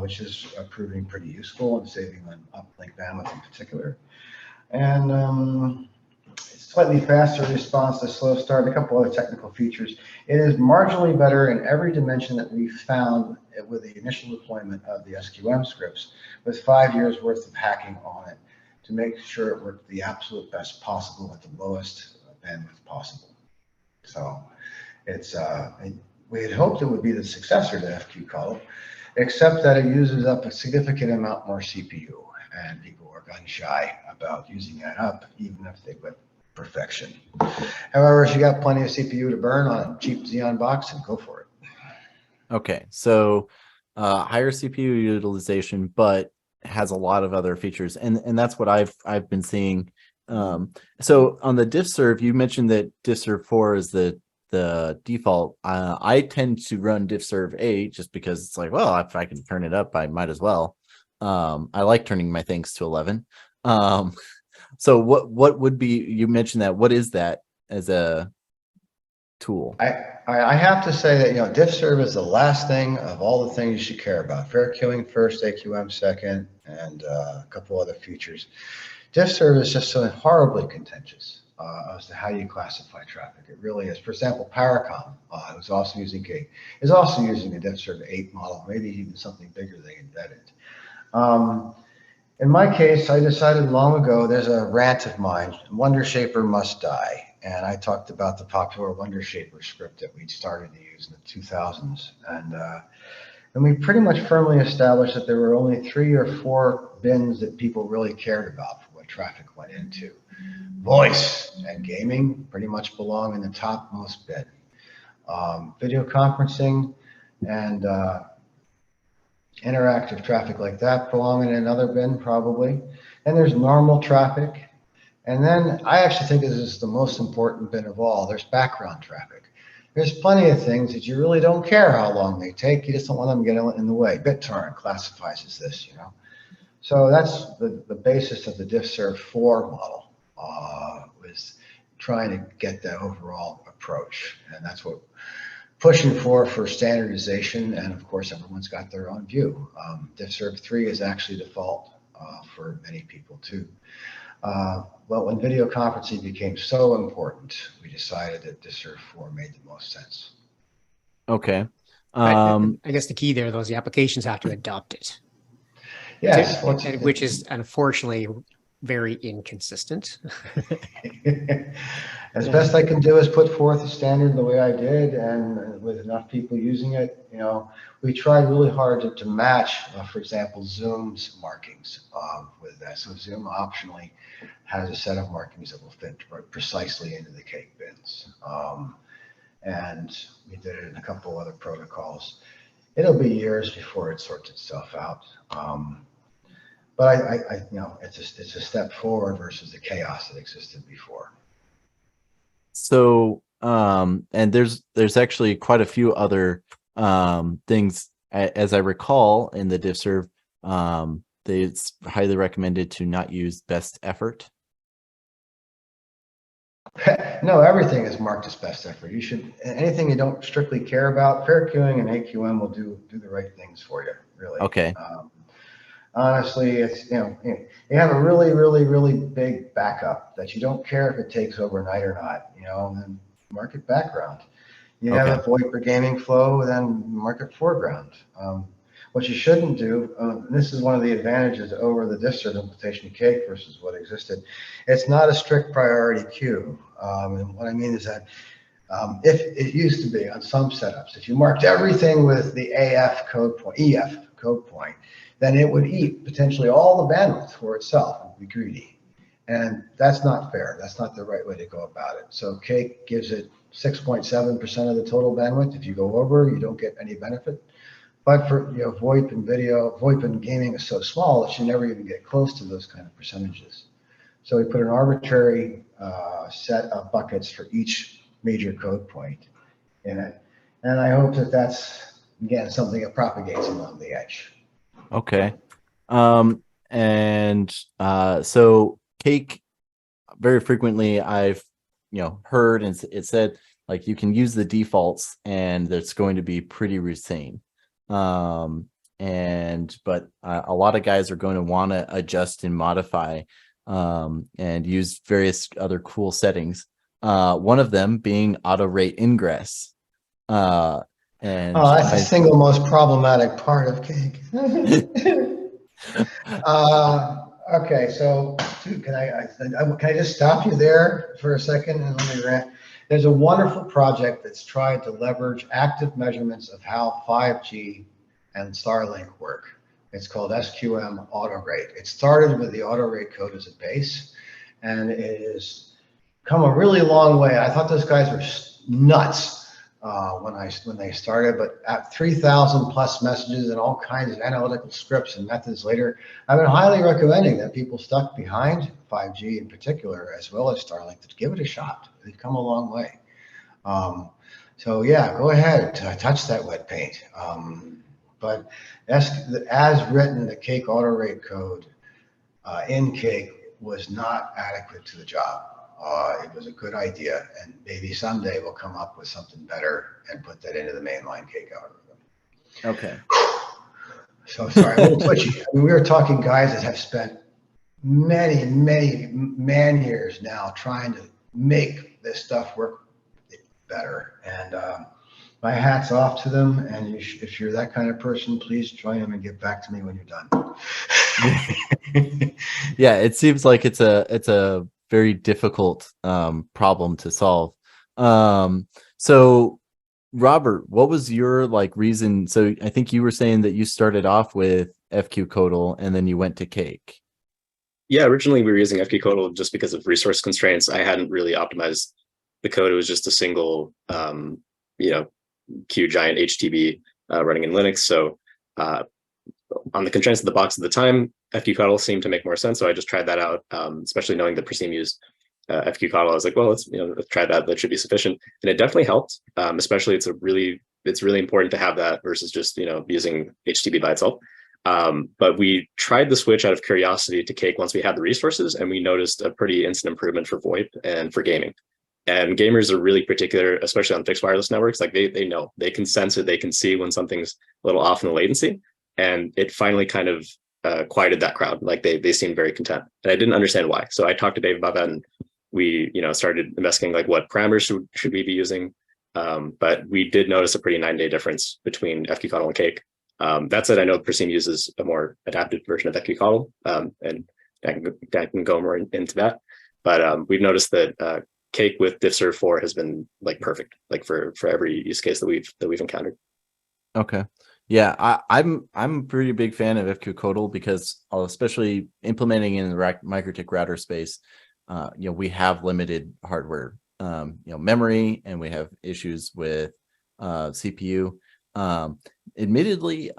which is proving pretty useful and saving on uplink bandwidth in particular. And it's slightly faster response to slow start, a couple other technical features. It is marginally better in every dimension that we found with the initial deployment of the SQM scripts, with 5 years worth of hacking on it to make sure it worked the absolute best possible at the lowest bandwidth possible. So it's we had hoped it would be the successor to FQ Codal, except that it uses up a significant amount more CPU, and people are gun shy about using that up, even if they put perfection. However, if you got plenty of CPU to burn on a cheap Xeon box, and go for it. Okay, so higher CPU utilization, but has a lot of other features, and that's what I've been seeing. So on the diff-serve, you mentioned that diff-serve 4 is the default. I tend to run diff-serve 8 just because it's like, well, if I can turn it up, I might as well. I like turning my things to 11. So what would be, you mentioned that, what is that as a tool? I have to say that, diff-serve is the last thing of all the things you should care about. Fair queuing first, AQM second, and a couple other features. Diff-serve is just so horribly contentious as to how you classify traffic. It really is. For example, Paracom, who's also using Cake, is also using a diff-serve 8 model, maybe even something bigger they embedded. In my case, I decided long ago, there's a rant of mine, Wonder Shaper must die. And I talked about the popular Wonder Shaper script that we started to use in the 2000s. And we pretty much firmly established that there were only 3 or 4 bins that people really cared about for what traffic went into. Voice and gaming pretty much belong in the topmost bin. Video conferencing and interactive traffic like that belong in another bin probably. And there's normal traffic. And then I actually think this is the most important bin of all. There's background traffic. There's plenty of things that you really don't care how long they take. You just don't want them getting in the way. BitTorrent classifies as this, So that's the basis of the diff-serve 4 model, was trying to get that overall approach. And that's what pushing for standardization, and of course, everyone's got their own view. DiffServ 3 is actually default for many people too. But when video conferencing became so important, we decided that DiffServ 4 made the most sense. Okay. I guess the key there, though, is the applications have to adopt it. Yes, Which is unfortunately very inconsistent. As best I can do is put forth a standard the way I did, and with enough people using it, we tried really hard to match, for example, Zoom's markings with that. So Zoom optionally has a set of markings that will fit precisely into the cake bins. And we did it in a couple of other protocols. It'll be years before it sorts itself out. But it's a step forward versus the chaos that existed before. So, and there's actually quite a few other things, as I recall, in the DiffServ. It's highly recommended to not use best effort. No, everything is marked as best effort. You should, anything you don't strictly care about, fair queuing and AQM will do the right things for you, really. Okay. Honestly, it's, you have a really, really, really big backup that you don't care if it takes overnight or not, and then market background. You have a VoIP or gaming flow, then market foreground. What you shouldn't do, and this is one of the advantages over the DiffServ implementation cake versus what existed. It's not a strict priority queue. And what I mean is that if it used to be on some setups, if you marked everything with the EF code point, then it would eat potentially all the bandwidth for itself and be greedy. And that's not fair. That's not the right way to go about it. So cake gives it 6.7% of the total bandwidth. If you go over, you don't get any benefit. But for VoIP and video, VoIP and gaming is so small that you never even get close to those kind of percentages. So we put an arbitrary set of buckets for each major code point in it. And I hope that that's, again, something that propagates along the edge. Okay. So cake, very frequently I've, heard and it said, like, you can use the defaults and that's going to be pretty routine. But a lot of guys are going to want to adjust and modify and use various other cool settings. One of them being auto rate ingress. That's the single most problematic part of cake. Okay, so can I just stop you there for a second and let me rant? There's a wonderful project that's tried to leverage active measurements of how 5G and Starlink work. It's called SQM auto rate. It started with the auto rate code as a base, and it has come a really long way. I thought those guys were nuts when they started, but at 3,000 plus messages and all kinds of analytical scripts and methods later, I've been highly recommending that people stuck behind 5G in particular, as well as Starlink, to give it a shot. They've come a long way. So yeah, go ahead, touch that wet paint. But as written, the cake auto rate code in cake was not adequate to the job. It was a good idea, and maybe someday we'll come up with something better and put that into the mainline cake algorithm. Okay. So sorry, a little twitchy. I mean, we were talking guys that have spent many, many man years now trying to make this stuff work better. And my hat's off to them. And if you're that kind of person, please join them and get back to me when you're done. Yeah, it seems like it's a very difficult problem to solve. So Robert, what was your reason? So I think you were saying that you started off with FQCodal and then you went to cake. Yeah, originally we were using FQCodal just because of resource constraints. I hadn't really optimized the code. It was just a single Q giant HTB running in Linux. So on the constraints of the box at the time, FQCodal seemed to make more sense. So I just tried that out, especially knowing that Presim used FQCodal. I was like, well, let's try that. That should be sufficient. And it definitely helped. Especially it's really important to have that versus just using HTB by itself. But we tried the switch out of curiosity to cake once we had the resources, and we noticed a pretty instant improvement for VoIP and for gaming. And gamers are really particular, especially on fixed wireless networks. Like they know, they can sense it, they can see when something's a little off in the latency. And it finally kind of quieted that crowd. Like they seemed very content. And I didn't understand why. So I talked to Dave about that, and we started investigating like what parameters should we be using. But we did notice a pretty 9-day difference between FQCoddle and Cake. That said, I know Persim uses a more adapted version of FQCoddle, and I can go more into that. But we've noticed that Cake with diffserv 4 has been like perfect, like for every use case that we've encountered. Okay. Yeah, I'm a pretty big fan of FQCoddle because especially implementing in the Mikrotik router space, we have limited hardware, memory, and we have issues with CPU. Admittedly,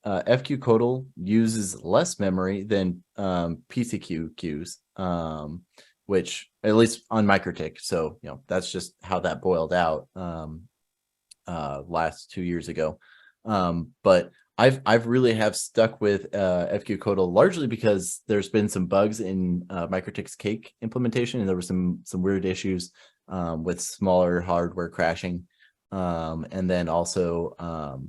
FQCoddle uses less memory than PCQ queues, which at least on Mikrotik. So that's just how that boiled out last 2 years ago. But I've really have stuck with FQCoddle largely because there's been some bugs in Mikrotik's Cake implementation, and there were some weird issues with smaller hardware crashing, and then also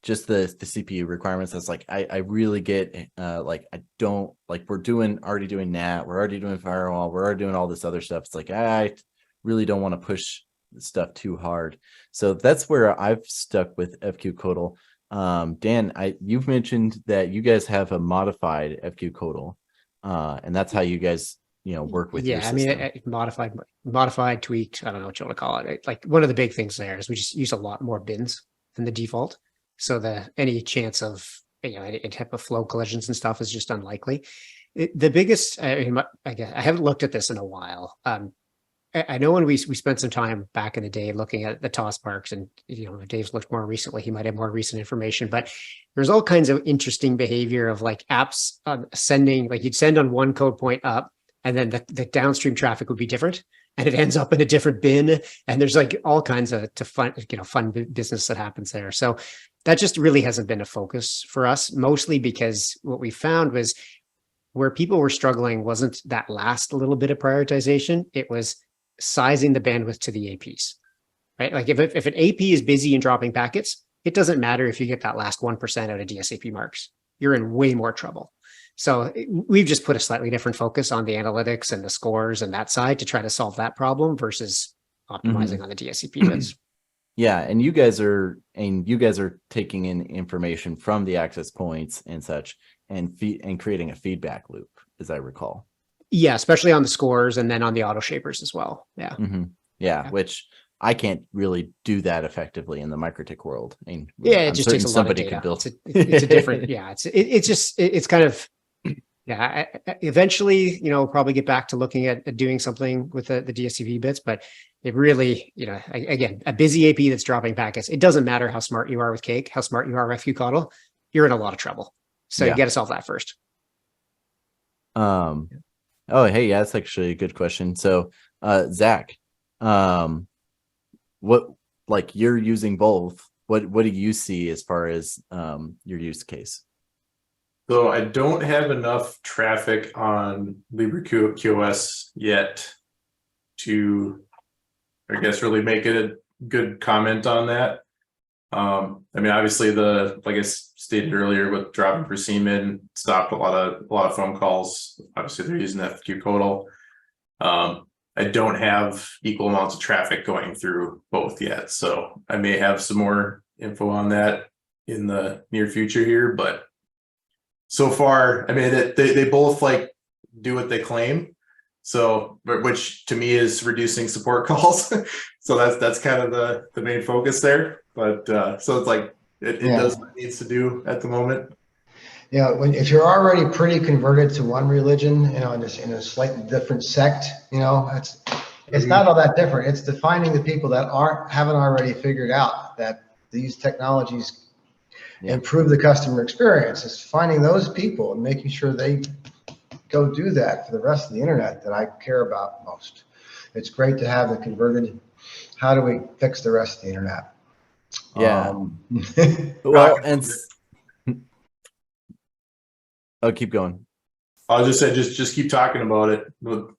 just the CPU requirements. That's like I really get like I don't like we're already doing NAT, we're already doing firewall, we're already doing all this other stuff. It's like I really don't want to push stuff too hard. So that's where I've stuck with FQCoddle. Dan, you've mentioned that you guys have a modified FQCoddle, and that's how you guys work with your system. I mean, modified, tweaked, I don't know what you want to call it. Like one of the big things there is we just use a lot more bins than the default, so that any chance of any type of flow collisions and stuff is just unlikely. The biggest, I guess I haven't looked at this in a while. I know when we spent some time back in the day looking at the TOS parks, and Dave's looked more recently, he might have more recent information, but there's all kinds of interesting behavior of like apps sending, like you'd send on one code point up, and then the downstream traffic would be different, and it ends up in a different bin, and there's like all kinds of fun business that happens there. So that just really hasn't been a focus for us, mostly because what we found was where people were struggling wasn't that last little bit of prioritization, it was sizing the bandwidth to the APs, right? Like if an AP is busy and dropping packets, it doesn't matter if you get that last 1% out of DSAP marks, you're in way more trouble. So we've just put a slightly different focus on the analytics and the scores and that side to try to solve that problem versus optimizing on the DSAP bits. Yeah, and you guys are taking in information from the access points and such, and creating a feedback loop, as I recall. Yeah, especially on the scores and then on the auto shapers as well. Yeah. Mm-hmm. Yeah, which I can't really do that effectively in the Mikrotik world. I mean, it just takes a lot of data. It's a different, it's kind of, eventually, probably get back to looking at doing something with the DSCV bits, but it really, again, a busy AP that's dropping packets, it doesn't matter how smart you are with Cake, how smart you are with FQCoddle, you're in a lot of trouble. So you got to solve that first. Oh, hey, yeah, that's actually a good question. So, Zach, what, like you're using both, what do you see as far as your use case? So I don't have enough traffic on LibreQoS yet to, I guess, really make it a good comment on that. I mean, obviously like I stated earlier, with dropping for Siemon, stopped a lot of phone calls. Obviously they're using FQCoddle. I don't have equal amounts of traffic going through both yet. So I may have some more info on that in the near future here, but so far, I mean, they both like do what they claim. So, which to me is reducing support calls. So that's kind of the main focus there. But so it's like it does what it needs to do at the moment. Yeah, if you're already pretty converted to one religion, in a slightly different sect, it's not all that different. It's defining the people that haven't already figured out that these technologies improve the customer experience. It's finding those people and making sure they go do that for the rest of the internet that I care about most. It's great to have the converted. How do we fix the rest of the internet? Yeah. Well, and oh, keep going. I'll just say, just keep talking about it.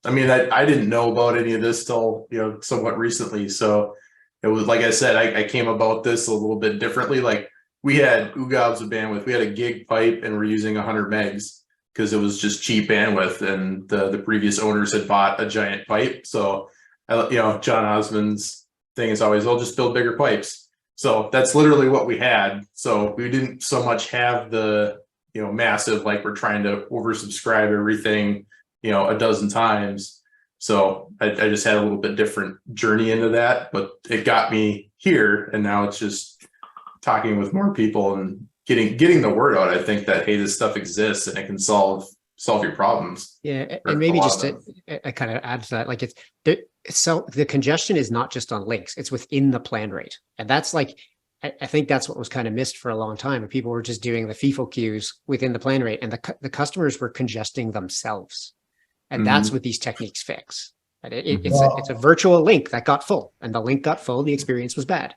I mean, I didn't know about any of this till, somewhat recently. So it was, like I said, I came about this a little bit differently. Like, we had UGOBs of bandwidth. We had a gig pipe and we're using 100 megs because it was just cheap bandwidth, and the previous owners had bought a giant pipe. So, John Osmond's thing is always, I'll just build bigger pipes. So that's literally what we had. So we didn't so much have the, massive, like we're trying to oversubscribe everything, a dozen times. So I just had a little bit different journey into that, but it got me here. And now it's just talking with more people and getting the word out. I think that, hey, this stuff exists and it can solve your problems. Yeah, and maybe just to kind of add to that, like so the congestion is not just on links, it's within the plan rate. And that's like, I think that's what was kind of missed for a long time. And people were just doing the FIFO queues within the plan rate, and the customers were congesting themselves. And that's what these techniques fix. It's a virtual link that got full, and the link got full, the experience was bad.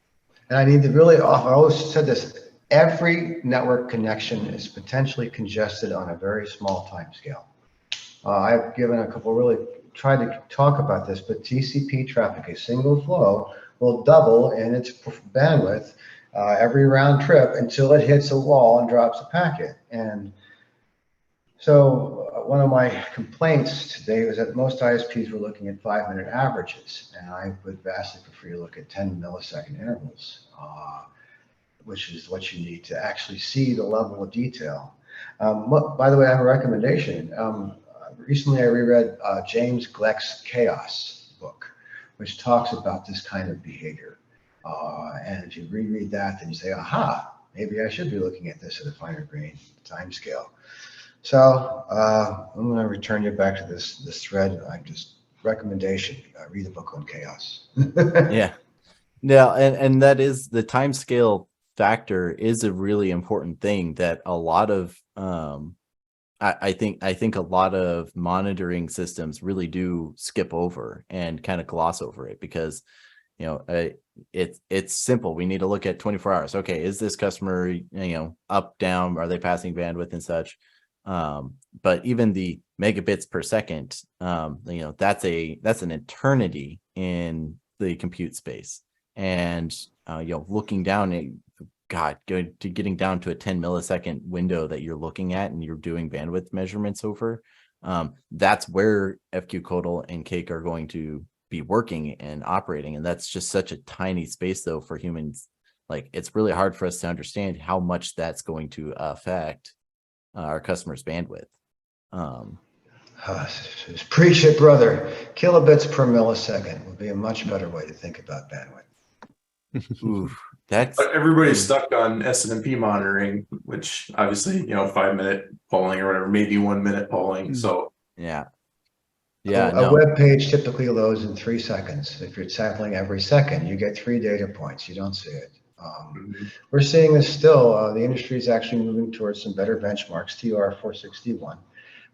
And I need to really offer, I always said this, every network connection is potentially congested on a very small time scale. I've given a couple, really tried to talk about this, but TCP traffic, a single flow, will double in its bandwidth every round trip until it hits a wall and drops a packet. And so one of my complaints today was that most ISPs were looking at 5-minute averages, and I would vastly prefer you look at 10 millisecond intervals, which is what you need to actually see the level of detail. By the way, I have a recommendation. Recently, I reread James Gleick's Chaos book, which talks about this kind of behavior. And if you reread that, then you say, aha, maybe I should be looking at this at a finer grain time scale. So I'm going to return you back to this thread. Recommendation, read the book on chaos. Yeah. And that is, the time scale factor is a really important thing that a lot of I think a lot of monitoring systems really do skip over and kind of gloss over it, because it's simple. We need to look at 24 hours. Okay, is this customer up, down, are they passing bandwidth and such? But even the megabits per second, that's an eternity in the compute space. And looking down, getting down to a 10 millisecond window that you're looking at and you're doing bandwidth measurements over, that's where FQCodal and Cake are going to be working and operating. And that's just such a tiny space, though, for humans. Like, it's really hard for us to understand how much that's going to affect our customers' bandwidth. Preach it, brother. Kilobits per millisecond would be a much better way to think about bandwidth. Ooh, that's everybody's stuck on SNMP monitoring, which obviously 5-minute polling or whatever, maybe 1 minute polling. So yeah, a web page typically loads in 3 seconds. If you're sampling every second, you get 3 data points. You don't see it. We're seeing this still. The industry is actually moving towards some better benchmarks, TR 461,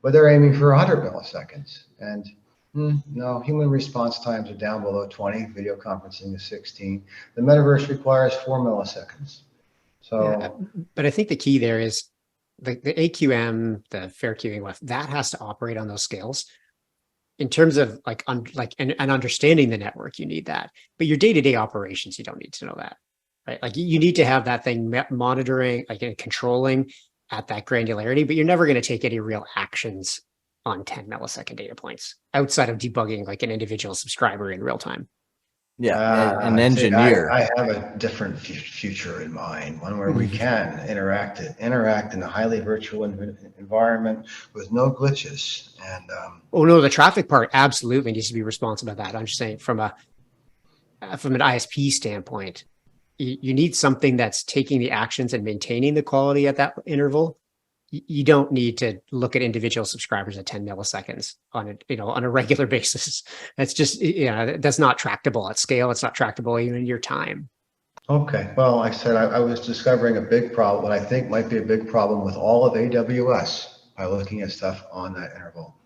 but they're aiming for 100 milliseconds. And no, human response times are down below 20. Video conferencing is 16. The metaverse requires 4 milliseconds. So, yeah, but I think the key there is the AQM, the fair queuing with that has to operate on those scales. In terms of and understanding the network, you need that. But your day-to-day operations, you don't need to know that, right? Like, you need to have that thing monitoring, and controlling at that granularity. But you're never going to take any real actions on 10 millisecond data points outside of debugging like an individual subscriber in real time. Yeah, an engineer. I have a different future in mind, one where we can interact in a highly virtual environment with no glitches. And oh no, the traffic part absolutely needs to be responsible for that. I'm just saying from an ISP standpoint, you need something that's taking the actions and maintaining the quality at that interval. You don't need to look at individual subscribers at 10 milliseconds on a regular basis. That's just, that's not tractable at scale. It's not tractable even in your time. Okay. Well, like I said, I was discovering a big problem, what I think might be a big problem with all of AWS by looking at stuff on that interval.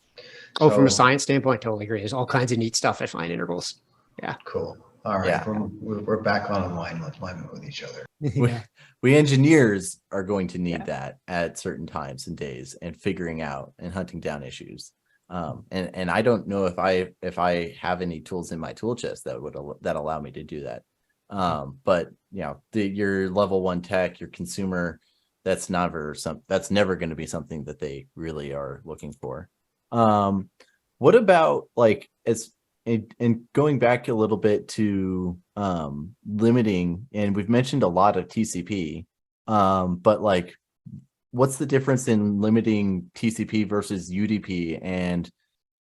Oh, from a science standpoint, totally agree. There's all kinds of neat stuff at fine intervals. Yeah. Cool. All right, Yeah. we're back on alignment with each other. Yeah. We engineers are going to need Yeah. that at certain times and days, and figuring out and hunting down issues. And I don't know if I have any tools in my tool chest that allow me to do that. But you know, your level 1 tech, your consumer, that's never going to be something that they really are looking for. What about like and going back a little bit to limiting, and we've mentioned a lot of TCP, but like, what's the difference in limiting TCP versus UDP and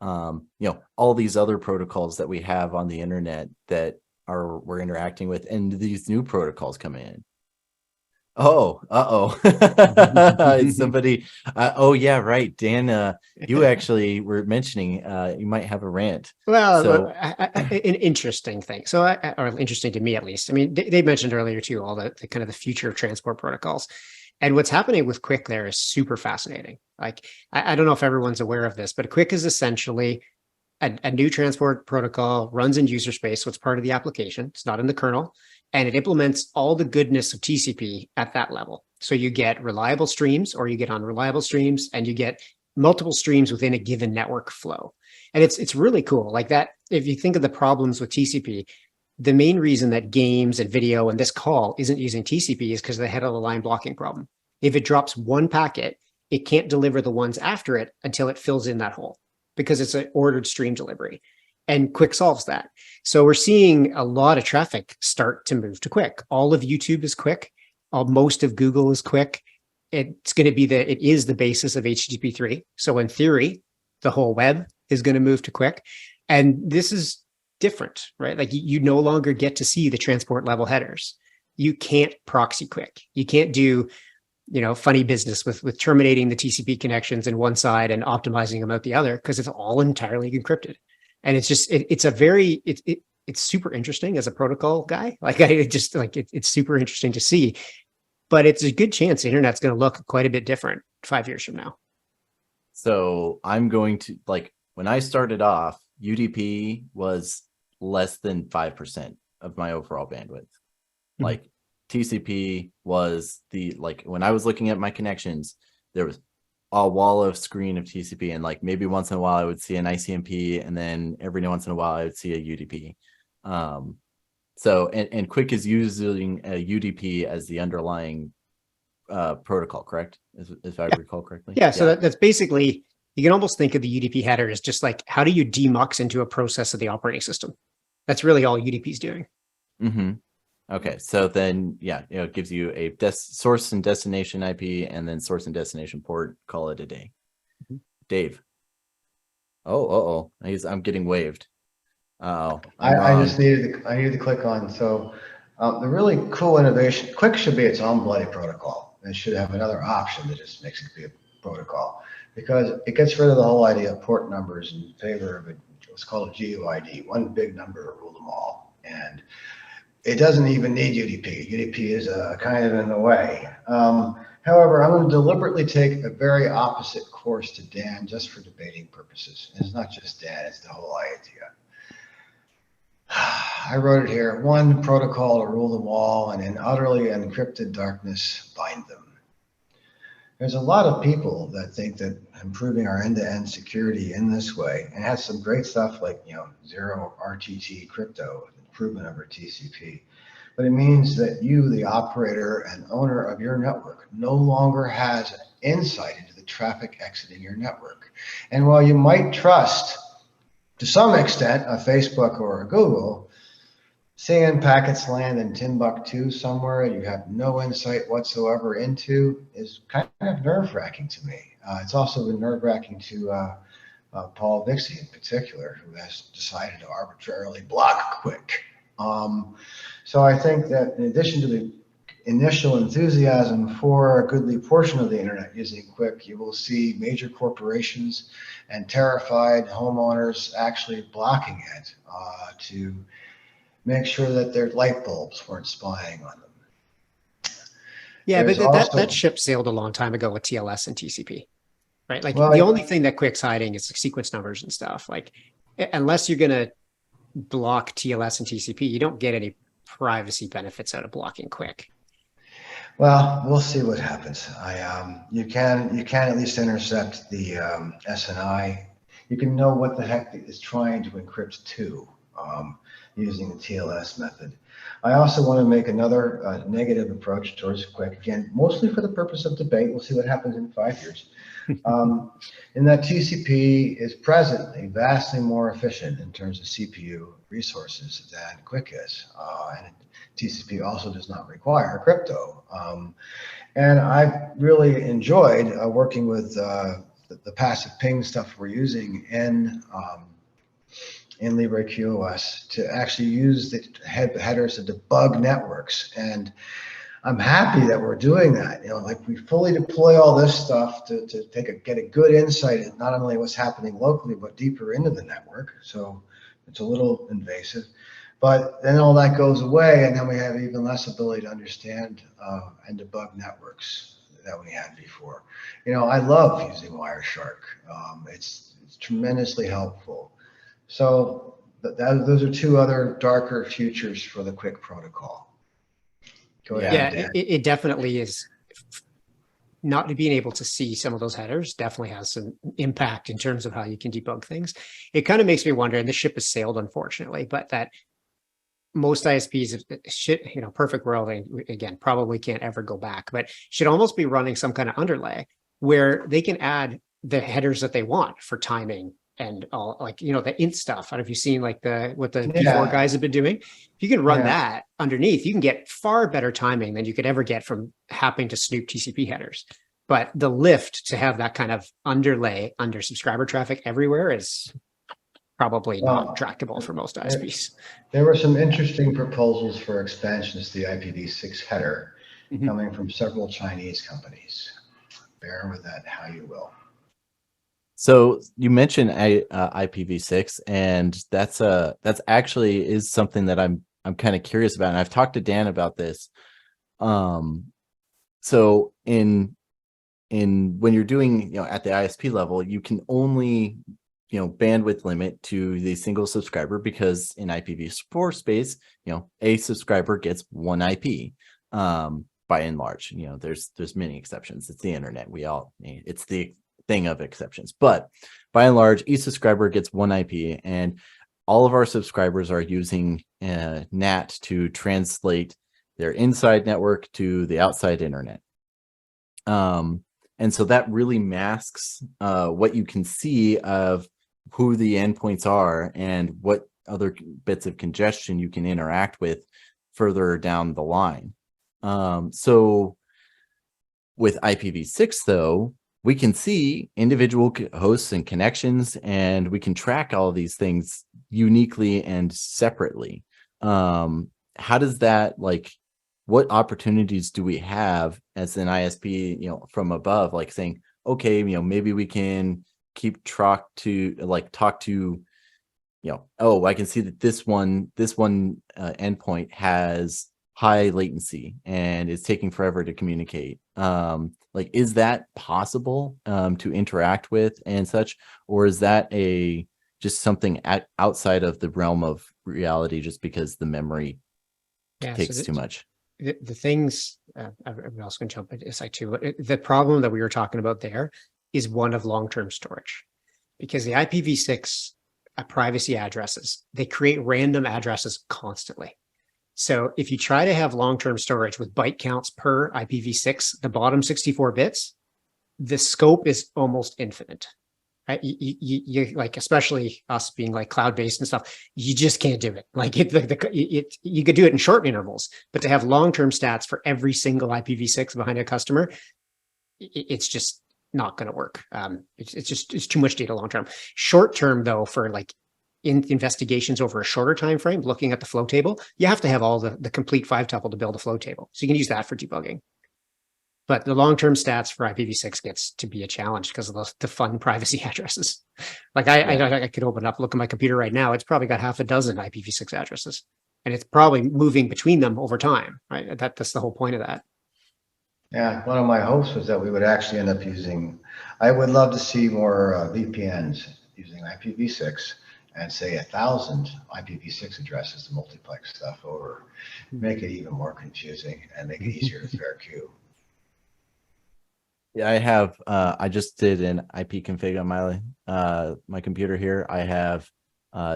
you know, all these other protocols that we have on the internet that we're interacting with, and these new protocols come in? Oh, it's somebody. Oh yeah, right, Dan. You actually were mentioning you might have a rant. Well, So an interesting thing. So, or interesting to me at least. I mean, they mentioned earlier too all the kind of the future of transport protocols, and what's happening with Quick there is super fascinating. Like, I don't know if everyone's aware of this, but Quick is essentially a new transport protocol, runs in user space, so it's part of the application. It's not in the kernel, and it implements all the goodness of TCP at that level. So you get reliable streams, or you get unreliable streams, and you get multiple streams within a given network flow. And it's really cool. Like that, if you think of the problems with TCP, the main reason that games and video and this call isn't using TCP is because of the head of the line blocking problem. If it drops one packet, it can't deliver the ones after it until it fills in that hole, because it's an ordered stream delivery. And Quick solves that. So we're seeing a lot of traffic start to move to Quick. All of YouTube is Quick. Most of Google is Quick. It's going to be it is the basis of HTTP3. So in theory, the whole web is going to move to Quick. And this is different, right? Like you no longer get to see the transport level headers. You can't proxy Quick. You can't do, you know, funny business with terminating the TCP connections in one side and optimizing them out the other, because it's all entirely encrypted. And it's just, it's super interesting as a protocol guy. Like it's super interesting to see, but it's a good chance the internet's going to look quite a bit different 5 years from now. So I'm going to, like, when I started off, UDP was less than 5% of my overall bandwidth. Like TCP was when I was looking at my connections, there was a wall of screen of TCP, and like maybe once in a while I would see an ICMP, and then every once in a while I would see a UDP. So and Quick is using a UDP as the underlying protocol, correct? If I recall correctly. Yeah. So that's basically, you can almost think of the UDP header as just like, how do you demux into a process of the operating system? That's really all UDP is doing. Mm-hmm. Okay, so then, yeah, it gives you a source and destination IP, and then source and destination port. Call it a day. Dave. I'm getting waved. Oh, I just needed to click on. So the really cool innovation, Quick should be its own bloody protocol. It should have another option that just makes it be a protocol, because it gets rid of the whole idea of port numbers in favor of what's called a GUID, one big number to rule them all. And it doesn't even need UDP. UDP is kind of in the way. However, I'm going to deliberately take a very opposite course to Dan, just for debating purposes. And it's not just Dan, it's the whole idea. I wrote it here: one protocol to rule them all, and in utterly encrypted darkness bind them. There's a lot of people that think that improving our end-to-end security in this way, and has some great stuff like, you know, zero RTT crypto, improvement over TCP. But it means that you, the operator and owner of your network, no longer has insight into the traffic exiting your network. And while you might trust, to some extent, a Facebook or a Google, seeing packets land in Timbuktu somewhere you have no insight whatsoever into is kind of nerve-wracking to me. It's also been nerve-wracking to Paul Vixie in particular, who has decided to arbitrarily block Quick. So I think that in addition to the initial enthusiasm for a goodly portion of the internet using Quick, you will see major corporations and terrified homeowners actually blocking it to make sure that their light bulbs weren't spying on them. Yeah, but that ship sailed a long time ago with TLS and TCP, right? Like, well, the only thing that Quick's hiding is sequence numbers and stuff. Like, unless you're going to block TLS and TCP, you don't get any privacy benefits out of blocking quick. Well, we'll see what happens. You can at least intercept the SNI. You can know what the heck is trying to encrypt to using the TLS method. I also want to make another negative approach towards quick, again, mostly for the purpose of debate. We'll see what happens in 5 years. In that TCP is presently vastly more efficient in terms of CPU resources than quick is. And TCP also does not require crypto. And I've really enjoyed working with the passive ping stuff we're using in LibreQOS to actually use the headers to debug networks. And I'm happy that we're doing that. You know, like we fully deploy all this stuff to get a good insight at not only what's happening locally, but deeper into the network. So it's a little invasive, but then all that goes away, and then we have even less ability to understand and debug networks than we had before. You know, I love using Wireshark. It's tremendously helpful. So those are 2 other darker futures for the quick protocol. Go ahead, Yeah, it definitely is. Not being able to see some of those headers definitely has some impact in terms of how you can debug things. It kind of makes me wonder, and the ship has sailed, unfortunately, but that most ISPs should, you know, perfect world, again, probably can't ever go back, but should almost be running some kind of underlay where they can add the headers that they want for timing and all, like, you know, the int stuff. I don't know if you've seen like what the P4 guys have been doing. If you can run that underneath, you can get far better timing than you could ever get from having to snoop TCP headers. But the lift to have that kind of underlay under subscriber traffic everywhere is probably not tractable for most ISPs. There were some interesting proposals for expansions to the IPv6 header coming from several Chinese companies. Bear with that how you will. So you mentioned IPv6, and that's actually is something that I'm kind of curious about, and I've talked to Dan about this. So in when you're doing, you know, at the ISP level, you can only, you know, bandwidth limit to the single subscriber, because in IPv4 space, you know, a subscriber gets 1 IP. By and large, you know, there's many exceptions. It's the internet. It's the thing of exceptions, but by and large, each subscriber gets 1 IP, and all of our subscribers are using NAT to translate their inside network to the outside internet. And so that really masks what you can see of who the endpoints are and what other bits of congestion you can interact with further down the line. So with IPv6, though, we can see individual hosts and connections, and we can track all of these things uniquely and separately. How does that, like, what opportunities do we have as an ISP, you know, from above, like saying, okay, you know, maybe we can keep talk to, you know, oh, I can see that this one endpoint has high latency and it's taking forever to communicate. Like, is that possible to interact with and such, or is that just something outside of the realm of reality, just because the memory takes too much? The things, I'm also going to jump into side too. The problem that we were talking about there is one of long-term storage, because the IPv6 privacy addresses, they create random addresses constantly. So if you try to have long-term storage with byte counts per IPv6, the bottom 64 bits, the scope is almost infinite. Right? You like, especially us being like cloud-based and stuff, you just can't do it. Like you could do it in short intervals, but to have long-term stats for every single IPv6 behind a customer, it's just not going to work. It's too much data long-term. Short-term though, for like investigations over a shorter time frame, looking at the flow table, you have to have all the complete 5-tuple to build a flow table. So you can use that for debugging. But the long-term stats for IPv6 gets to be a challenge because of the fun privacy addresses. Like I could open up, look at my computer right now. It's probably got half a dozen IPv6 addresses, and it's probably moving between them over time. Right? That's the whole point of that. Yeah, one of my hopes was that we would actually end up using. I would love to see more VPNs using IPv6 and say 1,000 IPv6 addresses to multiplex stuff over, make it even more confusing and make it easier to fair queue. Yeah, I have. I just did an IP config on my computer here. I have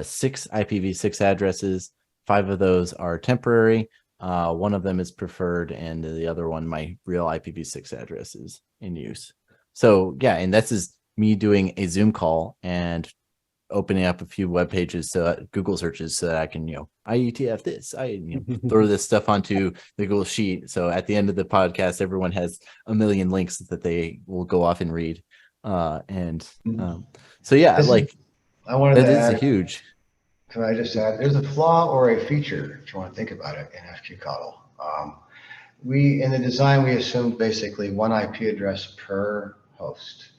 6 IPv6 addresses. 5 of those are temporary. One of them is preferred, and the other one, my real IPv6 address, is in use. So yeah, and this is me doing a Zoom call and opening up a few web pages, so Google searches, so that I can, IETF this, throw this stuff onto the Google Sheet. So at the end of the podcast, everyone has a million links that they will go off and read. So yeah, I wanted that to is add, huge. can I just add, there's a flaw or a feature, if you want to think about it, in FQCODL. In the design, we assumed basically one IP address per host.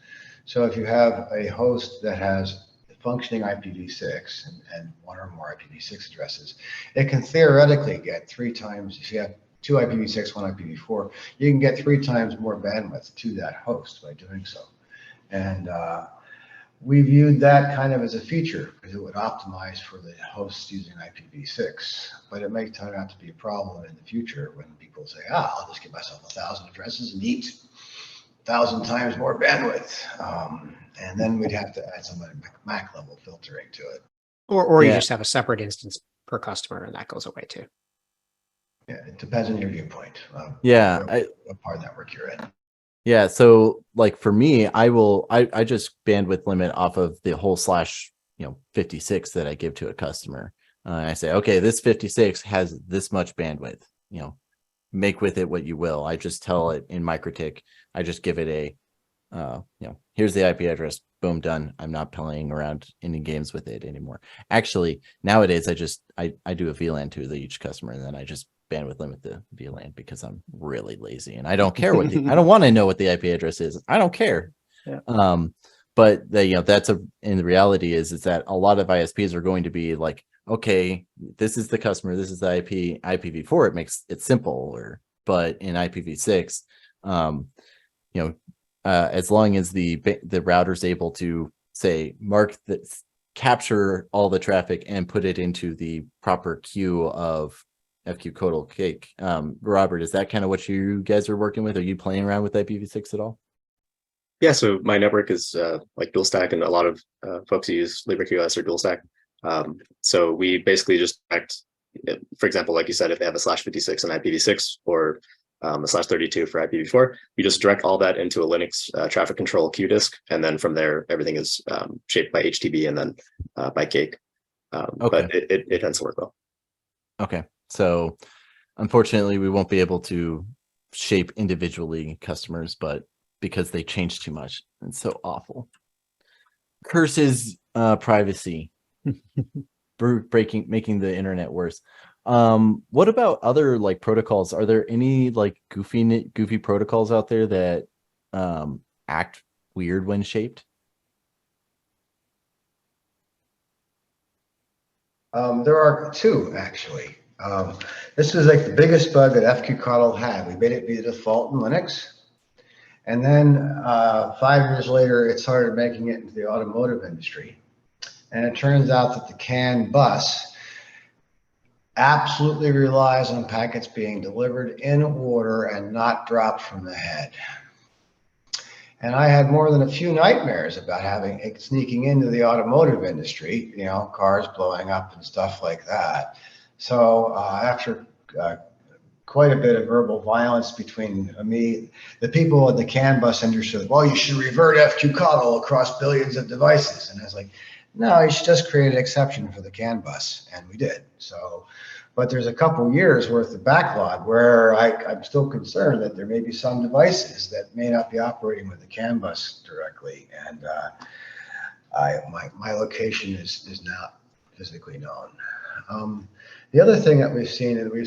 So if you have a host that has functioning IPv6 and one or more IPv6 addresses, it can theoretically get 3 times, if you have 2 IPv6, 1 IPv4, you can get 3 times more bandwidth to that host by doing so. And we viewed that kind of as a feature because it would optimize for the hosts using IPv6, but it may turn out to be a problem in the future when people say, I'll just give myself 1,000 addresses and eat 1,000 times more bandwidth. And then we'd have to add some MAC level filtering to it. Or you just have a separate instance per customer, and that goes away too. Yeah, it depends on your viewpoint. What part of the network you're in. Yeah, so like for me, I just bandwidth limit off of the whole / 56 that I give to a customer. I say, okay, this 56 has this much bandwidth. Make with it what you will. I just tell it in Mikrotik. I just give it here's the IP address. Boom, done. I'm not playing around any games with it anymore. Actually, nowadays I do a VLAN to each customer, and then I just bandwidth limit the VLAN because I'm really lazy and I don't care I don't want to know what the IP address is. I don't care. Yeah. But in the reality is that a lot of ISPs are going to be like, okay, this is the customer, this is the IP. IPv4, it makes it simple, but in IPv6, as long as the router's able to say mark that, capture all the traffic and put it into the proper queue of FQCODL cake. Robert, is that kind of what you guys are working with? Are you playing around with IPv6 at all? Yeah, so my network is like dual stack, and a lot of folks who use LibreQS are dual stack. So we basically just direct, for example, like you said, if they have a /56 and IPv6 or a /32 for IPv4, we just direct all that into a Linux traffic control queue disk, and then from there everything is shaped by HTTP and then by cake. Okay. But it tends to work well. Okay, so unfortunately we won't be able to shape individually customers, but because they change too much, it's so awful. Curses privacy. Making the internet worse. What about other protocols? Are there any goofy protocols out there that act weird when shaped? There are 2 actually. This is like the biggest bug that FQCODL had. We made it be the default in Linux. And then 5 years later, it started making it into the automotive industry. And it turns out that the CAN bus absolutely relies on packets being delivered in order and not dropped from the head. And I had more than a few nightmares about sneaking into the automotive industry, cars blowing up and stuff like that. So after quite a bit of verbal violence between me, the people in the CAN bus industry said, well, you should revert FQCODL across billions of devices. And I was like, no, you should just create an exception for the CAN bus, and we did. So, but there's a couple years worth of backlog where I'm still concerned that there may be some devices that may not be operating with the CAN bus directly, and my location is not physically known. The other thing that we've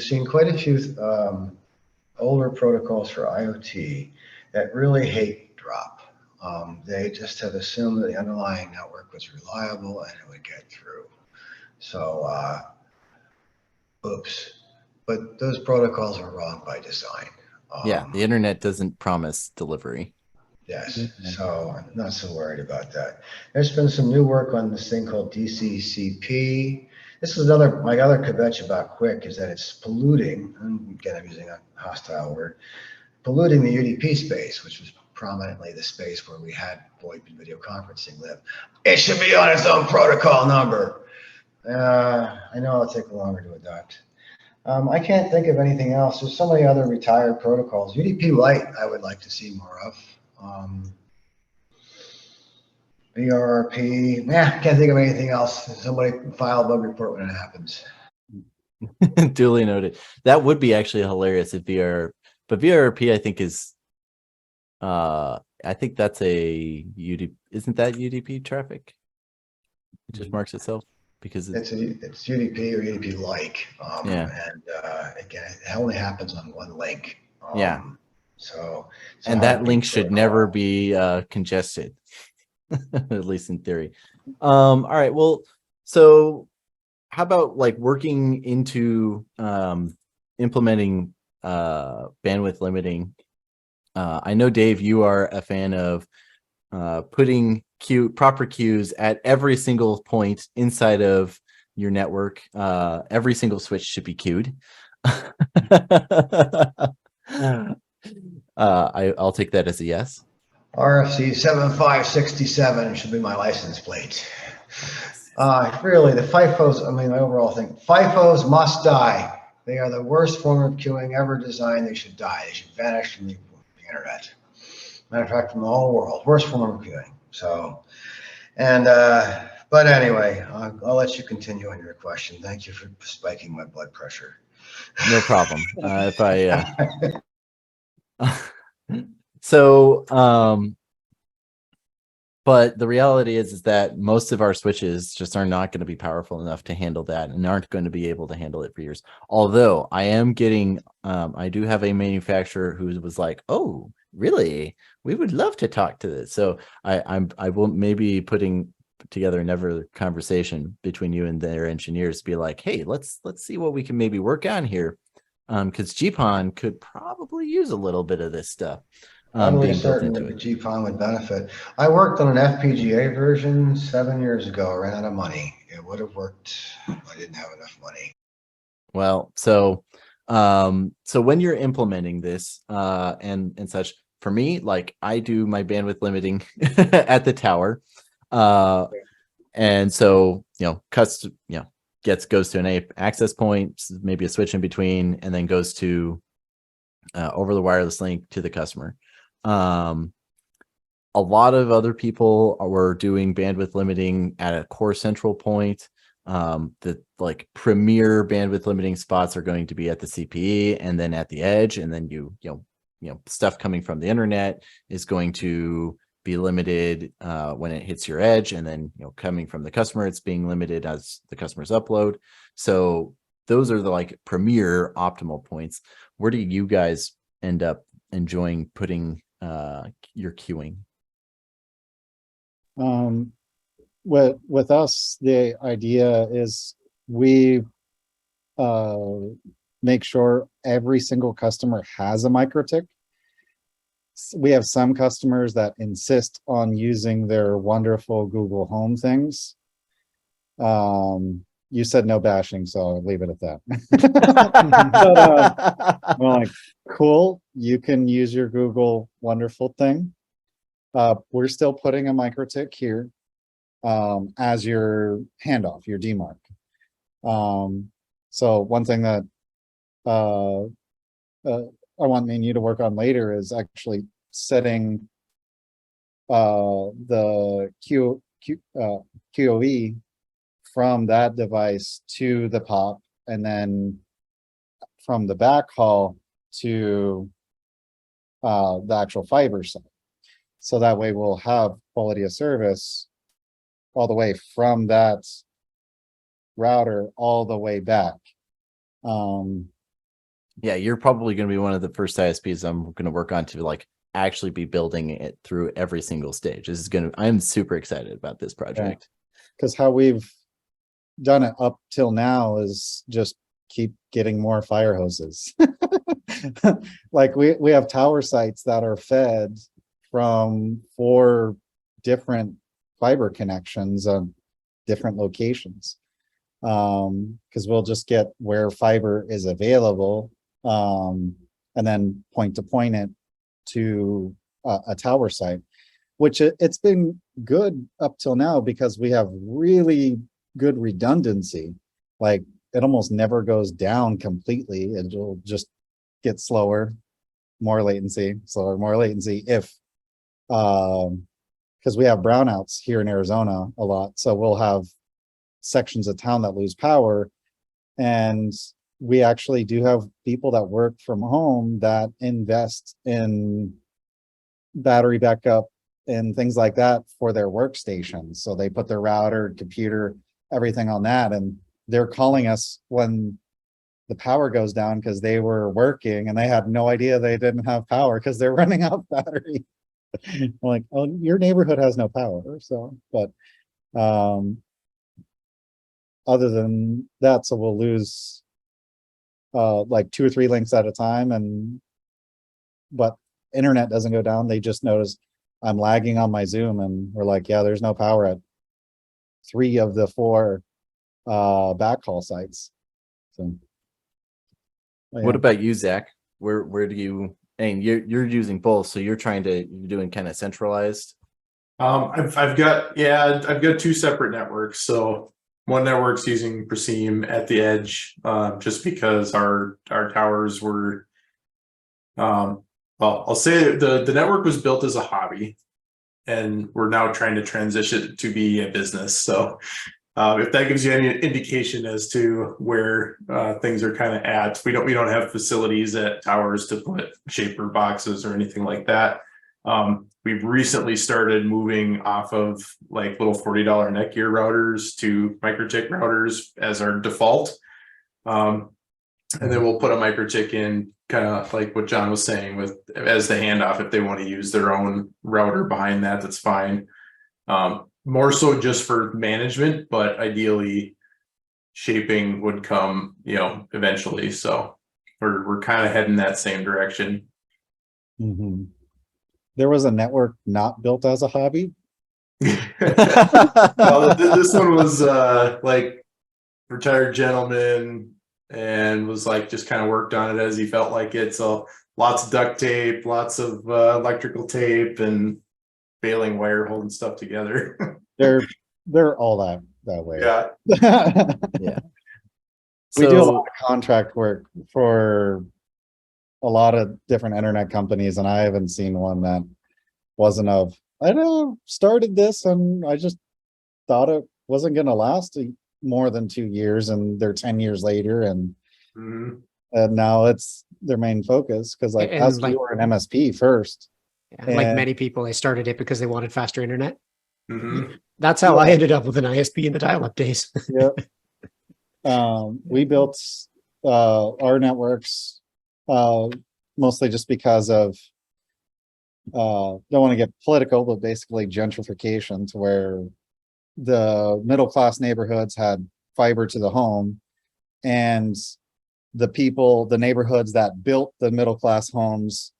seen quite a few older protocols for IoT that really hate drop. They just have assumed that the underlying network was reliable and it would get through. So, oops. But those protocols are wrong by design. Yeah, the internet doesn't promise delivery. Yes, Mhm. so I'm not so worried about that. There's been some new work on this thing called DCCP. This is my other kvetch about Quick is that it's polluting, and again, I'm using a hostile word, polluting the UDP space, which was prominently the space where we had VoIP and video conferencing live. It should be on its own protocol number. I know it'll take longer to adopt. I can't think of anything else. There's so many other retired protocols. UDP Lite, I would like to see more of. VRP, can't think of anything else. Somebody file a bug report when it happens. Duly noted. That would be actually hilarious if but VRP I think is I think that's a UDP. Isn't that UDP traffic? It just marks itself because It's UDP or UDP like. Yeah. And again, it only happens on one link. Yeah. So And that link should never be congested, at least in theory. All right. Well, so how about like working into implementing bandwidth limiting? I know, Dave, you are a fan of putting proper queues at every single point inside of your network. Every single switch should be queued. I'll take that as a yes. RFC 7567 should be my license plate. Really, the FIFOs, I mean, my overall thing, FIFOs must die. They are the worst form of queuing ever designed. They should die. They should vanish from the internet. Matter of fact, from the whole world, worst form of queuing. So, and, but anyway, I'll let you continue on your question. Thank you for spiking my blood pressure. No problem. If I, so, but the reality is that most of our switches just are not going to be powerful enough to handle that and aren't going to be able to handle it for years. Although I am getting, I do have a manufacturer who was like, "Oh, really? We would love to talk to this." So I will maybe putting together another conversation between you and their engineers to be like, "Hey, let's see what we can maybe work on here," because GPON could probably use a little bit of this stuff. I'm certain that the GPON would benefit. I worked on an FPGA version 7 years ago. I ran out of money. It would have worked. I didn't have enough money. Well, so when you're implementing this and such, for me, like I do my bandwidth limiting at the tower, and so goes to an access point, maybe a switch in between, and then goes to over the wireless link to the customer. A lot of other people were doing bandwidth limiting at a core central point. The like premier bandwidth limiting spots are going to be at the CPE and then at the edge, and then you know stuff coming from the internet is going to be limited when it hits your edge, and then coming from the customer, it's being limited as the customer's upload. So those are the like premier optimal points. Where do you guys end up enjoying putting your queuing? With us, the idea is we make sure every single customer has a Mikrotik. We have some customers that insist on using their wonderful Google Home things. You said no bashing, so I'll leave it at that. But, we're like, cool, you can use your Google wonderful thing. We're still putting a Mikrotik here as your handoff, your demarc. So one thing that I want me and you to work on later is actually setting the QoE from that device to the POP, and then from the backhaul to the actual fiber side. So that way we'll have quality of service all the way from that router all the way back. Yeah, you're probably going to be one of the first ISPs I'm going to work on to like actually be building it through every single stage. I'm super excited about this project. Because how we've done it up till now is just keep getting more fire hoses. Like we have tower sites that are fed from 4 different fiber connections of different locations. Because we'll just get where fiber is available, and then point to point it to a tower site, which it's been good up till now because we have really good redundancy. Like it almost never goes down completely. It'll just get slower, more latency, slower, more latency if, because we have brownouts here in Arizona a lot. So we'll have sections of town that lose power, and we actually do have people that work from home that invest in battery backup and things like that for their workstations. So they put their router, computer, everything on that, and they're calling us when the power goes down because they were working and they had no idea they didn't have power because they're running out of battery. Like, oh, your neighborhood has no power. So, but other than that, so we'll lose like 2 or 3 links at a time, but internet doesn't go down. They just notice I'm lagging on my Zoom, and we're like, yeah, there's no power at 3 of the 4 backhaul sites. So, What about you, Zach? Where do you, and you're using both, so you're doing kind of centralized? I've got 2 separate networks. So one network's using Perseem at the edge, just because our towers were, well, I'll say the network was built as a hobby, and we're now trying to transition it to be a business. So if that gives you any indication as to where things are kind of at, we don't have facilities at towers to put shaper boxes or anything like that. We've recently started moving off of like little $40 Netgear routers to Mikrotik routers as our default. And then we'll put a Mikrotik in, kind of like what John was saying, with as the handoff. If they want to use their own router behind that, that's fine. More so just for management, but ideally shaping would come, eventually. So we're kind of heading that same direction. mm-hmm. There was a network not built as a hobby. Well, this one was like retired gentleman, and was like just kind of worked on it as he felt like it. So lots of duct tape, lots of electrical tape, and baling wire holding stuff together. They're all that way. Yeah. Yeah. We do a lot of contract work for a lot of different internet companies, and I haven't seen one that wasn't started this and I just thought it wasn't going to last more than 2 years, and they're 10 years later, and now it's their main focus, because we were an MSP first. Yeah, like many people, they started it because they wanted faster internet. Mm-hmm. That's how I ended up with an ISP in the dial-up days. Yeah. We built our networks mostly just because of don't want to get political, but basically gentrification, to where the middle class neighborhoods had fiber to the home, and the neighborhoods that built the middle class homes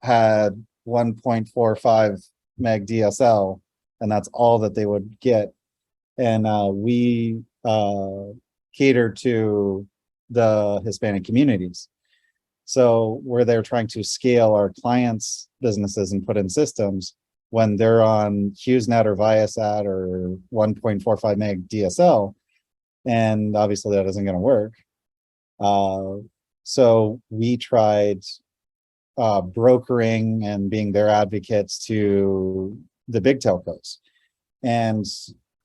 had 1.45 meg DSL, and that's all that they would get. And we cater to the Hispanic communities. So where they're trying to scale our clients' businesses and put in systems, when they're on HughesNet or Viasat or 1.45 meg DSL, and obviously that isn't going to work. So we tried brokering and being their advocates to the big telcos. And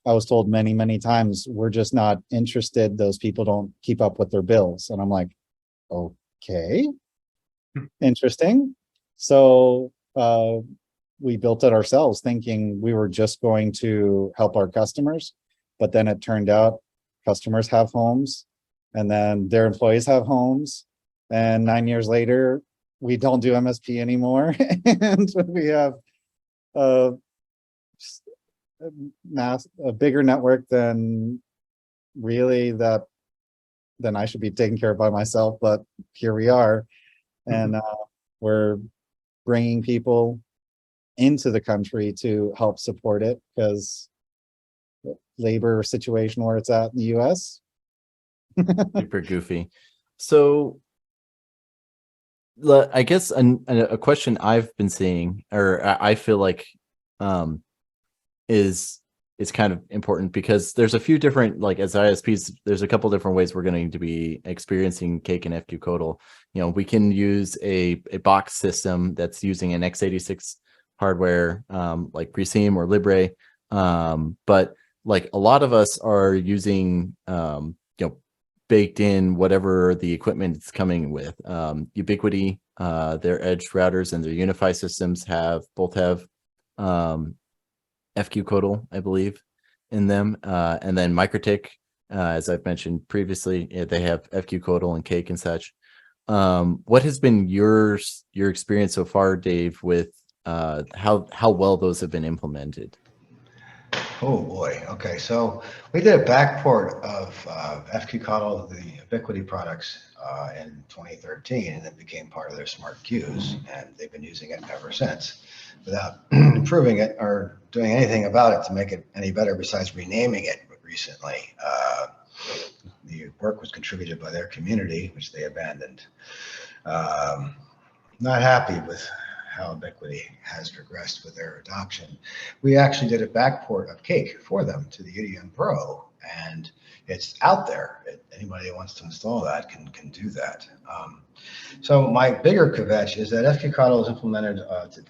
I was told many, many times, we're just not interested. Those people don't keep up with their bills. And I'm like, okay, interesting. So we built it ourselves, thinking we were just going to help our customers. But then it turned out customers have homes, and then their employees have homes. And 9 years later, we don't do MSP anymore. And we have a bigger network than I should be taking care of by myself, but here we are. And we're bringing people into the country to help support it because labor situation where it's at in the US. Super goofy. So I guess a question I've been seeing, or I feel like is kind of important because there's a few different, like as ISPs, there's a couple different ways we're going to be experiencing cake and FQ-Codal. You know, we can use a box system that's using an x86 hardware, like Preseam or Libre, but like a lot of us are using baked in whatever the equipment is coming with. Ubiquiti, their edge routers and their Unify systems both have FQ-Codal, I believe, in them. And then Mikrotik, as I've mentioned previously, they have FQ-Codal and cake and such. What has been your experience so far, Dave, with how well those have been implemented? Oh boy. Okay, so we did a backport of FQ-Codal, the Ubiquiti products, in 2013, and it became part of their smart queues, and they've been using it ever since, without improving it or doing anything about it to make it any better besides renaming it recently. The work was contributed by their community, which they abandoned. Not happy with how Ubiquiti has progressed with their adoption. We actually did a backport of cake for them to the ECN Pro, and it's out there. Anybody that wants to install that can do that. So my bigger kvetch is that FQ-Codal is implemented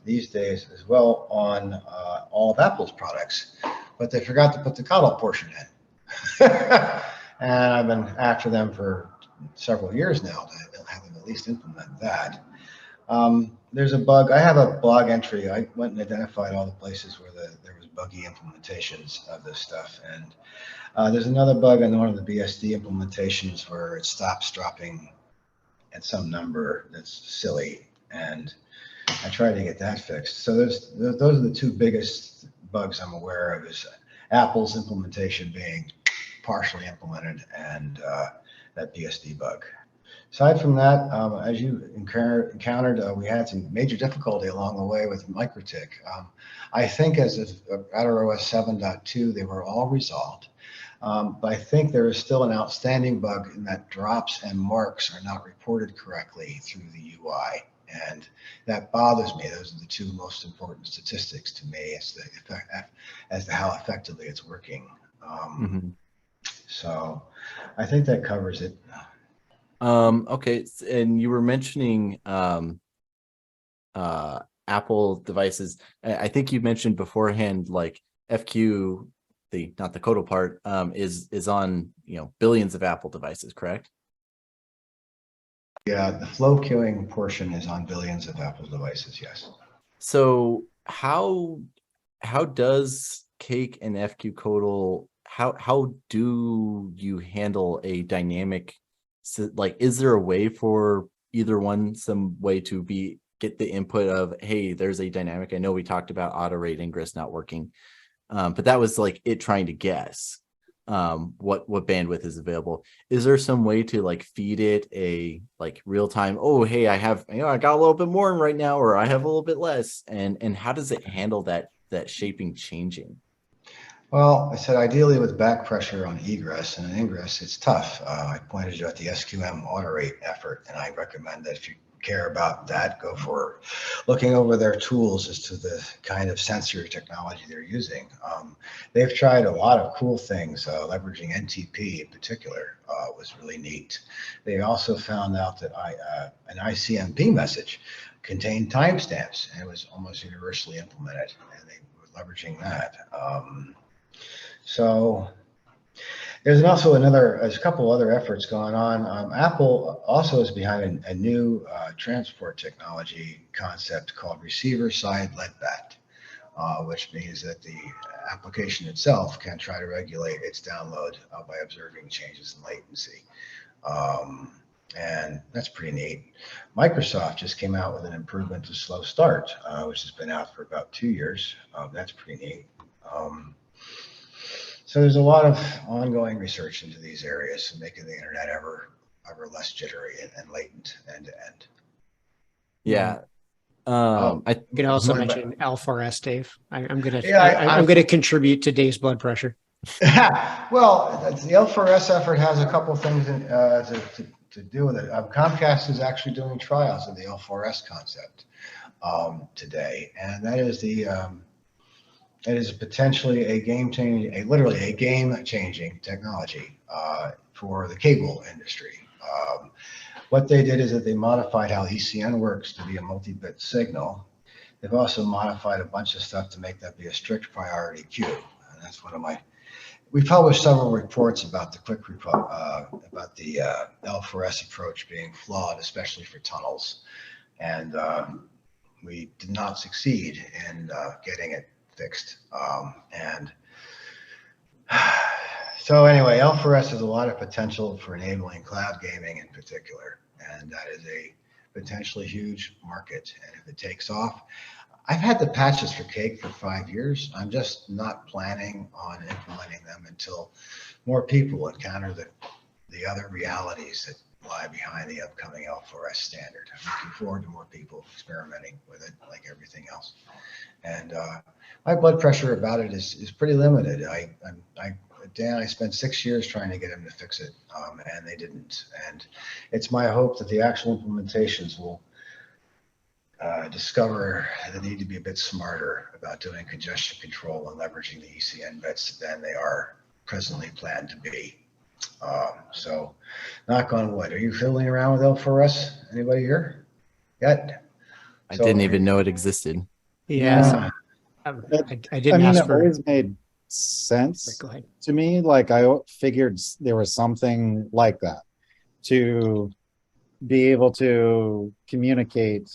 these days as well on all of Apple's products, but they forgot to put the Codal portion in. And I've been after them for several years now to have them at least implement that. There's a bug. I have a blog entry. I went and identified all the places where there was buggy implementations of this stuff. And there's another bug in one of the BSD implementations where it stops dropping at some number that's silly. And I tried to get that fixed. So those are the two biggest bugs I'm aware of, is Apple's implementation being partially implemented and that BSD bug. Aside from that, as you encountered, we had some major difficulty along the way with Mikrotik. I think as of RouterOS 7.2, they were all resolved. But I think there is still an outstanding bug in that drops and marks are not reported correctly through the UI. And that bothers me. Those are the two most important statistics to me as to how effectively it's working. So I think that covers it. Okay, and you were mentioning Apple devices. I think you mentioned beforehand, like FQ, not the Codal part, is on billions of Apple devices, correct? Yeah, the flow queuing portion is on billions of Apple devices, yes. So how does Cake and FQ-Codal, how do you handle a dynamic? So, like, is there a way for either one, some way to get the input of, hey, there's a dynamic? I know we talked about auto rate ingress not working, but that was like it trying to guess what bandwidth is available. Is there some way to like feed it a like real time? Oh, hey, I got a little bit more right now, or I have a little bit less, and how does it handle that shaping changing? Well, I said ideally with back pressure on egress, and in ingress, it's tough. I pointed you at the SQM auto rate effort, and I recommend that if you care about that, go for looking over their tools as to the kind of sensor technology they're using. They've tried a lot of cool things, leveraging NTP in particular was really neat. They also found out that an ICMP message contained timestamps, and it was almost universally implemented, and they were leveraging that. So there's also a couple other efforts going on. Apple also is behind a new transport technology concept called receiver-side LEDBAT, which means that the application itself can try to regulate its download by observing changes in latency. And that's pretty neat. Microsoft just came out with an improvement to slow start, which has been out for about 2 years. That's pretty neat. So there's a lot of ongoing research into these areas, making the internet ever less jittery and latent end to end. Yeah, I You could also Blood- mention L4S, Dave. I'm gonna Yeah, I'm gonna contribute to Dave's blood pressure. Well, the L4S effort has a couple things to do with it. Comcast is actually doing trials of the L4S concept today, and that is potentially a literally a game-changing technology for the cable industry. What they did is that they modified how ECN works to be a multi-bit signal. They've also modified a bunch of stuff to make that be a strict priority queue, and that's one of my. We published several reports about the L4S approach being flawed, especially for tunnels, and we did not succeed in getting it fixed. So anyway, L4S has a lot of potential for enabling cloud gaming in particular, and that is a potentially huge market. And if it takes off, I've had the patches for Cake for 5 years. I'm just not planning on implementing them until more people encounter the other realities that lie behind the upcoming L4S standard. I'm looking forward to more people experimenting with it, like everything else. And my blood pressure about it is pretty limited. Dan, I spent 6 years trying to get him to fix it, and they didn't. And it's my hope that the actual implementations will discover the need to be a bit smarter about doing congestion control and leveraging the ECN bits than they are presently planned to be. So, knock on wood. Are you fiddling around with L4S? Anybody here? Yet? I didn't even know it existed. Yeah. I didn't ask it for. always made sense Go ahead. to me. Like I figured there was something like that to be able to communicate,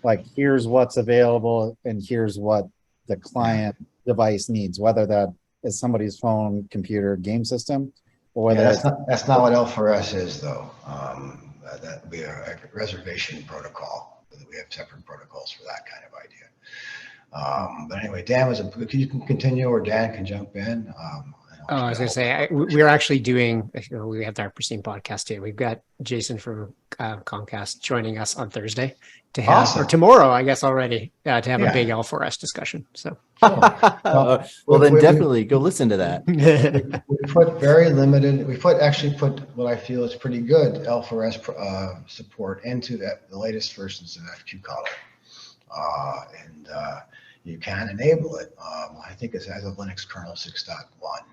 like here's what's available and here's what the client device needs, whether that is somebody's phone, computer, game system, or whether that's not what L4S is, though. That would be a reservation protocol. We have separate protocols for that kind of idea. But anyway, Dan you can continue, or Dan can jump in. I was going to say, we're actually doing, we have the Hyperscene podcast too. We've got Jason from Comcast joining us on Thursday to have, Awesome. or tomorrow, I guess already, to have Yeah. a big L4S discussion. So, well, then definitely go listen to that. We put actually put what I feel is pretty good L4S support into the latest versions of FQColor. And you can enable it. I think it's as of Linux kernel 6.1.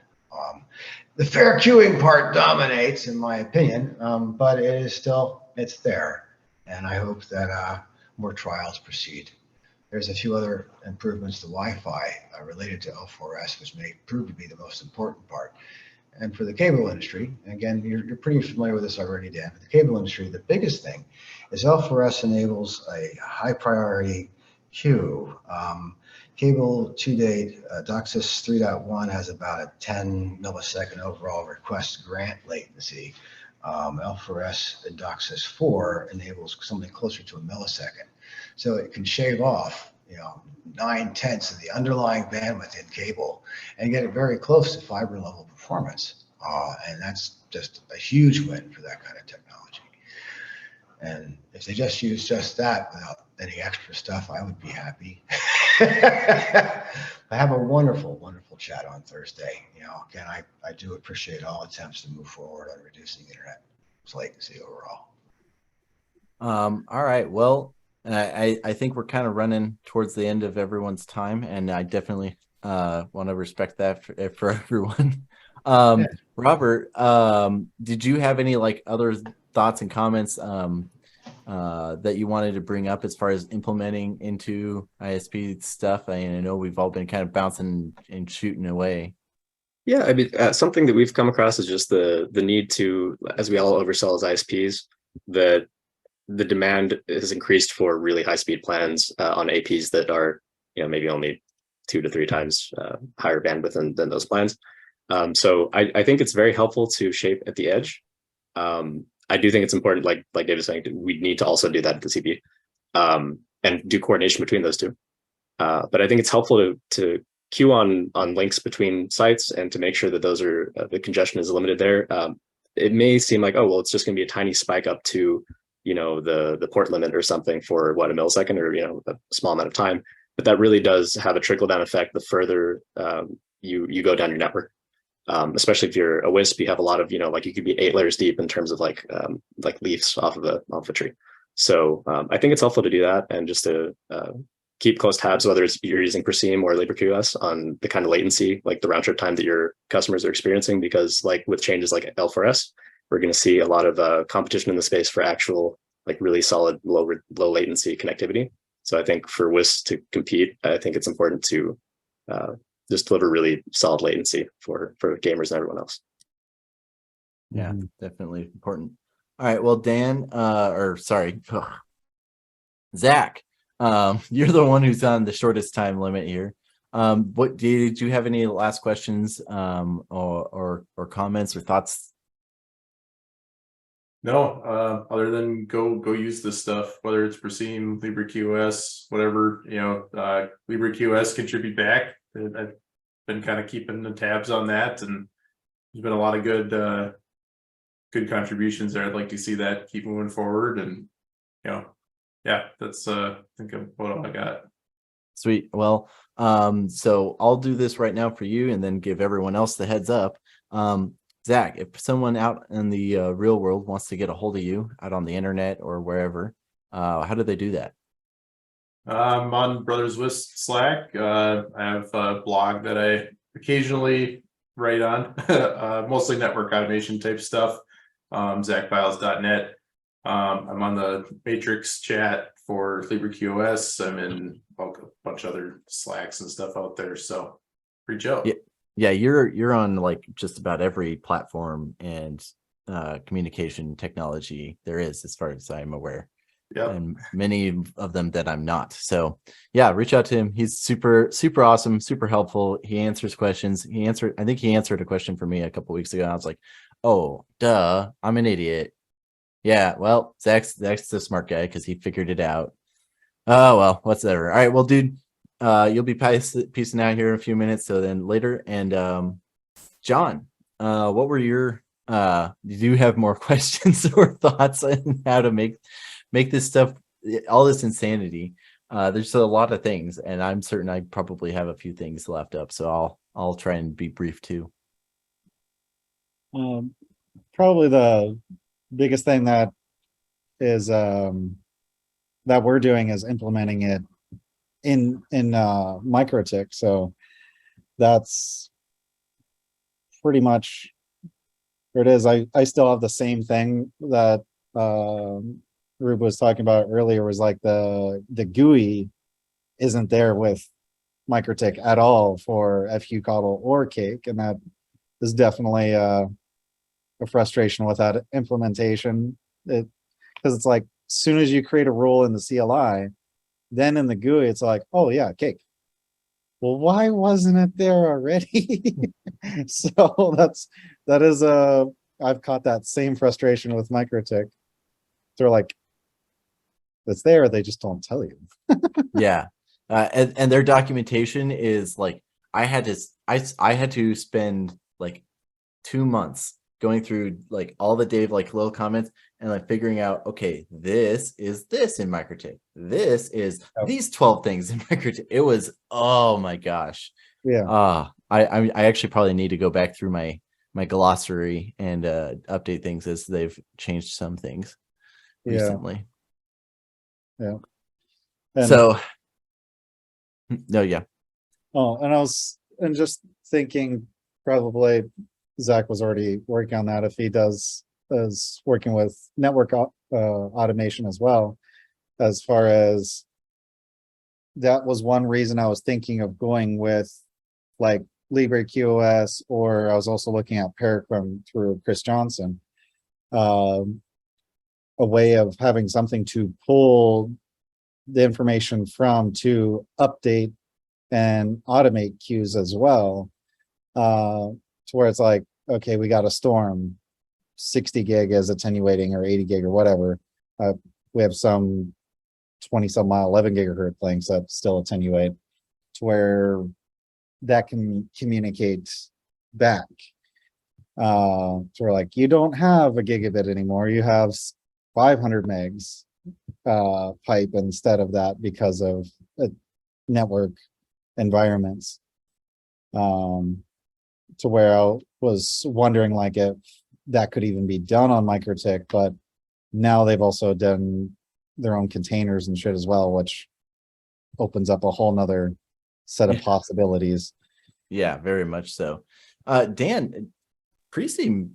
The fair queuing part dominates, in my opinion, but it's there. And I hope that more trials proceed. There's a few other improvements to Wi-Fi related to L4S, which may prove to be the most important part. And for the cable industry, and again, you're pretty familiar with this already, Dan. For the cable industry, the biggest thing is L4S enables a high priority queue. Cable to date, DOCSIS 3.1 has about a 10 millisecond overall request grant latency. L4S and DOCSIS 4 enables something closer to a millisecond. So it can shave off, 9/10 of the underlying bandwidth in cable and get it very close to fiber level performance. And that's just a huge win for that kind of technology. And if they just use just that without any extra stuff, I would be happy. I have a wonderful, wonderful chat on Thursday. Again, I do appreciate all attempts to move forward on reducing internet latency overall. All right. Well, I think we're kind of running towards the end of everyone's time, and I definitely want to respect that for everyone. Robert, did you have any other thoughts and comments that you wanted to bring up as far as implementing into ISP stuff? I know we've all been kind of bouncing and shooting away. Yeah, I mean, something that we've come across is just the need to, as we all oversell as ISPs, the demand has increased for really high speed plans on APs that are, maybe only 2 to 3 times higher bandwidth than those plans. So I think it's very helpful to shape at the edge. I do think it's important, like Dave was saying, we need to also do that at the CP and do coordination between those two. But I think it's helpful to queue on links between sites and to make sure that those are the congestion is limited there. It may seem like, oh, well, it's just going to be a tiny spike up to the port limit or something for what, a millisecond, or a small amount of time. But that really does have a trickle down effect the further you go down your network. Especially if you're a Wisp, you have a lot of, like you could be 8 layers deep in terms of like leaves off of a tree. So I think it's helpful to do that, and just to keep close tabs, whether it's you're using Perseem or LibreQS, on the kind of latency, like the round trip time that your customers are experiencing, because like with changes like L4S, we're going to see a lot of competition in the space for actual like really solid low latency connectivity. So I think for Wisp to compete, I think it's important to just deliver really solid latency for gamers and everyone else. Yeah, definitely important. All right, well, Dan, or sorry, Zach, you're the one who's on the shortest time limit here. What did you have any last questions, or comments or thoughts? No, other than go use this stuff, whether it's Perseem, LibreQS, whatever, LibreQS contribute back. I've been kind of keeping the tabs on that, and there's been a lot of good contributions there. I'd like to see that keep moving forward, and yeah, that's I think what all I got. Sweet. Well, so I'll do this right now for you, and then give everyone else the heads up. Zach, if someone out in the real world wants to get a hold of you out on the internet or wherever, how do they do that? I'm on Brothers Wisp Slack. I have a blog that I occasionally write on, mostly network automation type stuff. ZachBiles.net. I'm on the Matrix chat for LibreQS. I'm in a bunch of other Slacks and stuff out there, so reach out. Yeah, you're on like just about every platform and communication technology there is, as far as I'm aware. Yeah, and many of them that I'm not. So yeah, reach out to him. He's super awesome, super helpful. He answers questions. I think he answered a question for me a couple weeks ago, and I was like, oh duh, I'm an idiot. Yeah, well, Zach's the smart guy because he figured it out. Oh well, whatever. All right, well, dude, you'll be peacing out here in a few minutes, so then later. And John, what were your do you have more questions or thoughts on how to make this stuff, all this insanity? There's a lot of things, and I'm certain I probably have a few things left up, so I'll try and be brief too. Probably the biggest thing that is that we're doing is implementing it in Mikrotik. So that's pretty much what it is. I still have the same thing that Rube was talking about earlier, was like the GUI isn't there with Mikrotik at all for FQCoddle or Cake, and that is definitely a frustration with that implementation. Because it's like, as soon as you create a rule in the CLI, then in the GUI it's like, oh yeah, Cake. Well, why wasn't it there already? So that is I've caught that same frustration with Mikrotik. They're like, it's there, they just don't tell you. Yeah, and their documentation is like, I had to spend like 2 months going through like all the Dave like little comments and like figuring out, okay, this is this in Mikrotik, this is these 12 things in Mikrotik. It was, oh my gosh. Yeah. I actually probably need to go back through my glossary and update things as they've changed some things recently. Yeah. So no, yeah. Oh, and I was just thinking, probably Zach was already working on that, if he is working with network automation as well. As far as that was one reason I was thinking of going with like LibreQS, or I was also looking at Paraquem through Chris Johnson. A way of having something to pull the information from to update and automate queues as well. To where it's like, okay, we got a storm, 60 gig is attenuating, or 80 gig or whatever. We have some 20 some mile 11 gigahertz things that still attenuate, to where that can communicate back. To where like, you don't have a gigabit anymore, you have 500 megs pipe instead of that because of network environments. To where I was wondering like if that could even be done on Mikrotik, but now they've also done their own containers and shit as well, which opens up a whole nother set of possibilities. Yeah, very much so. Dan, Preseam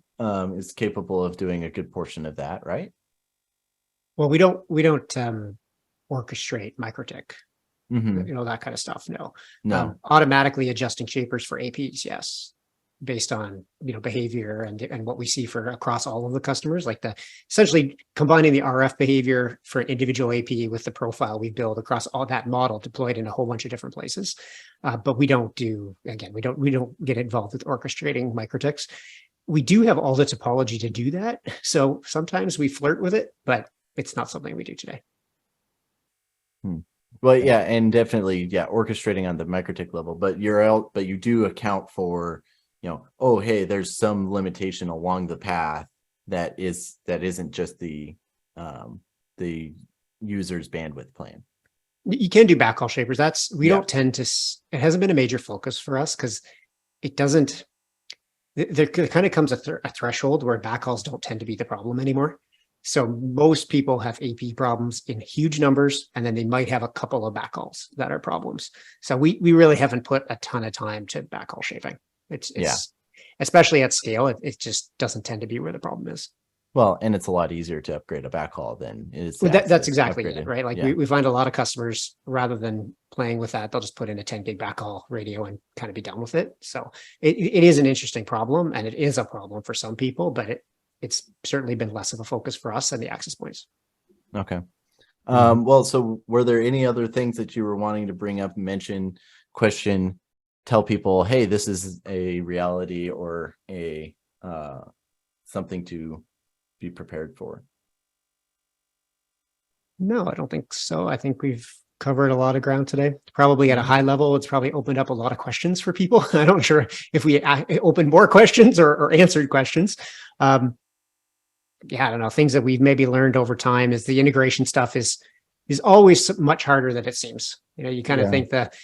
is capable of doing a good portion of that, right? Well, we don't orchestrate Mikrotik, Mm-hmm. that kind of stuff. No, No. automatically adjusting shapers for APs, yes, based on behavior and what we see for across all of the customers, like essentially combining the RF behavior for an individual AP with the profile we build across all that model deployed in a whole bunch of different places. But we don't get involved with orchestrating Mikrotiks. We do have all the topology to do that, so sometimes we flirt with it, but it's not something we do today. Well, yeah, and definitely, orchestrating on the Mikrotik level, but you do account for, oh, hey, there's some limitation along the path that isn't just the user's bandwidth plan. You can do backhaul shapers. Don't tend to. It hasn't been a major focus for us because it doesn't. There kind of comes a threshold where backhauls don't tend to be the problem anymore. So most people have AP problems in huge numbers, and then they might have a couple of backhauls that are problems. So we really haven't put a ton of time to backhaul shaping. It's especially at scale, it just doesn't tend to be where the problem is. Well, and it's a lot easier to upgrade a backhaul than it is. That's exactly it, right? Like we find a lot of customers, rather than playing with that, they'll just put in a 10 gig backhaul radio and kind of be done with it. So it is an interesting problem, and it is a problem for some people, but it's certainly been less of a focus for us than the access points. Okay. Well, so were there any other things that you were wanting to bring up, mention, question, tell people, hey, this is a reality or a something to be prepared for? No, I don't think so. I think we've covered a lot of ground today. Probably at a high level, it's probably opened up a lot of questions for people. I'm not sure if we opened more questions or answered questions. I don't know. Things that we've maybe learned over time is the integration stuff is always much harder than it seems. You kind of think that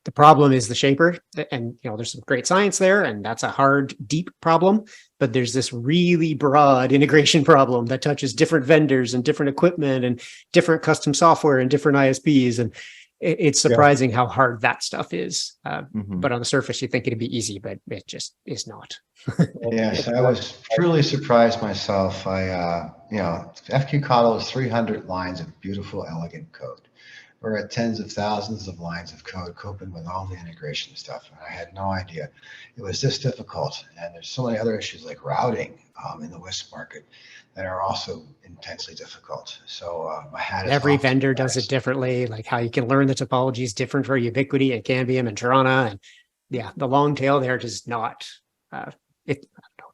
the problem is the shaper, and there's some great science there, and that's a hard, deep problem. But there's this really broad integration problem that touches different vendors and different equipment and different custom software and different ISPs, and it's surprising how hard that stuff is. But on the surface, you think it'd be easy, but it just is not. Yes, I was truly surprised myself. FQ Kalo is 300 lines of beautiful, elegant code. We're at tens of thousands of lines of code coping with all the integration stuff. And I had no idea it was this difficult. And there's so many other issues like routing in the Wisp market that are also intensely difficult. So my hat is every off. vendor does it differently, like how you can learn the topology is different for Ubiquiti and Cambium and Tirana. And the long tail there does not, it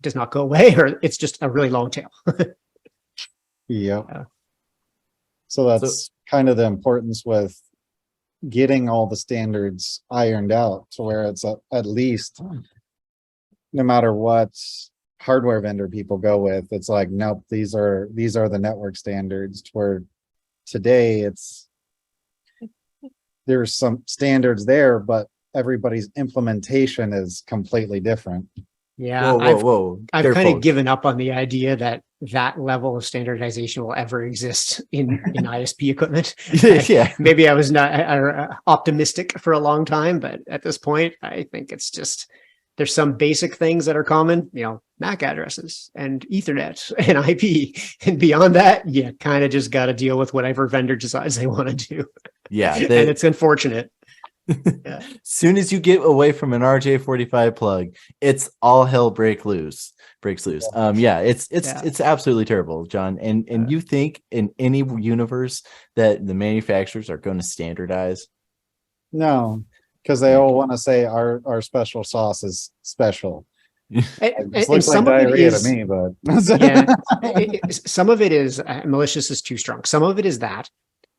does not go away, or it's just a really long tail. So that's kind of the importance with getting all the standards ironed out to where it's at least, no matter what hardware vendor people go with, it's like, nope, these are the network standards. To where today there's some standards there, but everybody's implementation is completely different. Yeah, whoa. I've kind of given up on the idea that level of standardization will ever exist in ISP equipment. Maybe I was not optimistic for a long time, but at this point, I think it's just, there's some basic things that are common, MAC addresses and Ethernet and IP. And beyond that, you kind of just got to deal with whatever vendor decides they want to do. Yeah. And it's unfortunate. Soon as you get away from an RJ45 plug, it's all hell breaks loose. It's absolutely terrible, John. And you think in any universe that the manufacturers are going to standardize? No, because they all want to say our special sauce is special. It looks like diarrhea to me, but some of it is malicious is too strong. Some of it is that.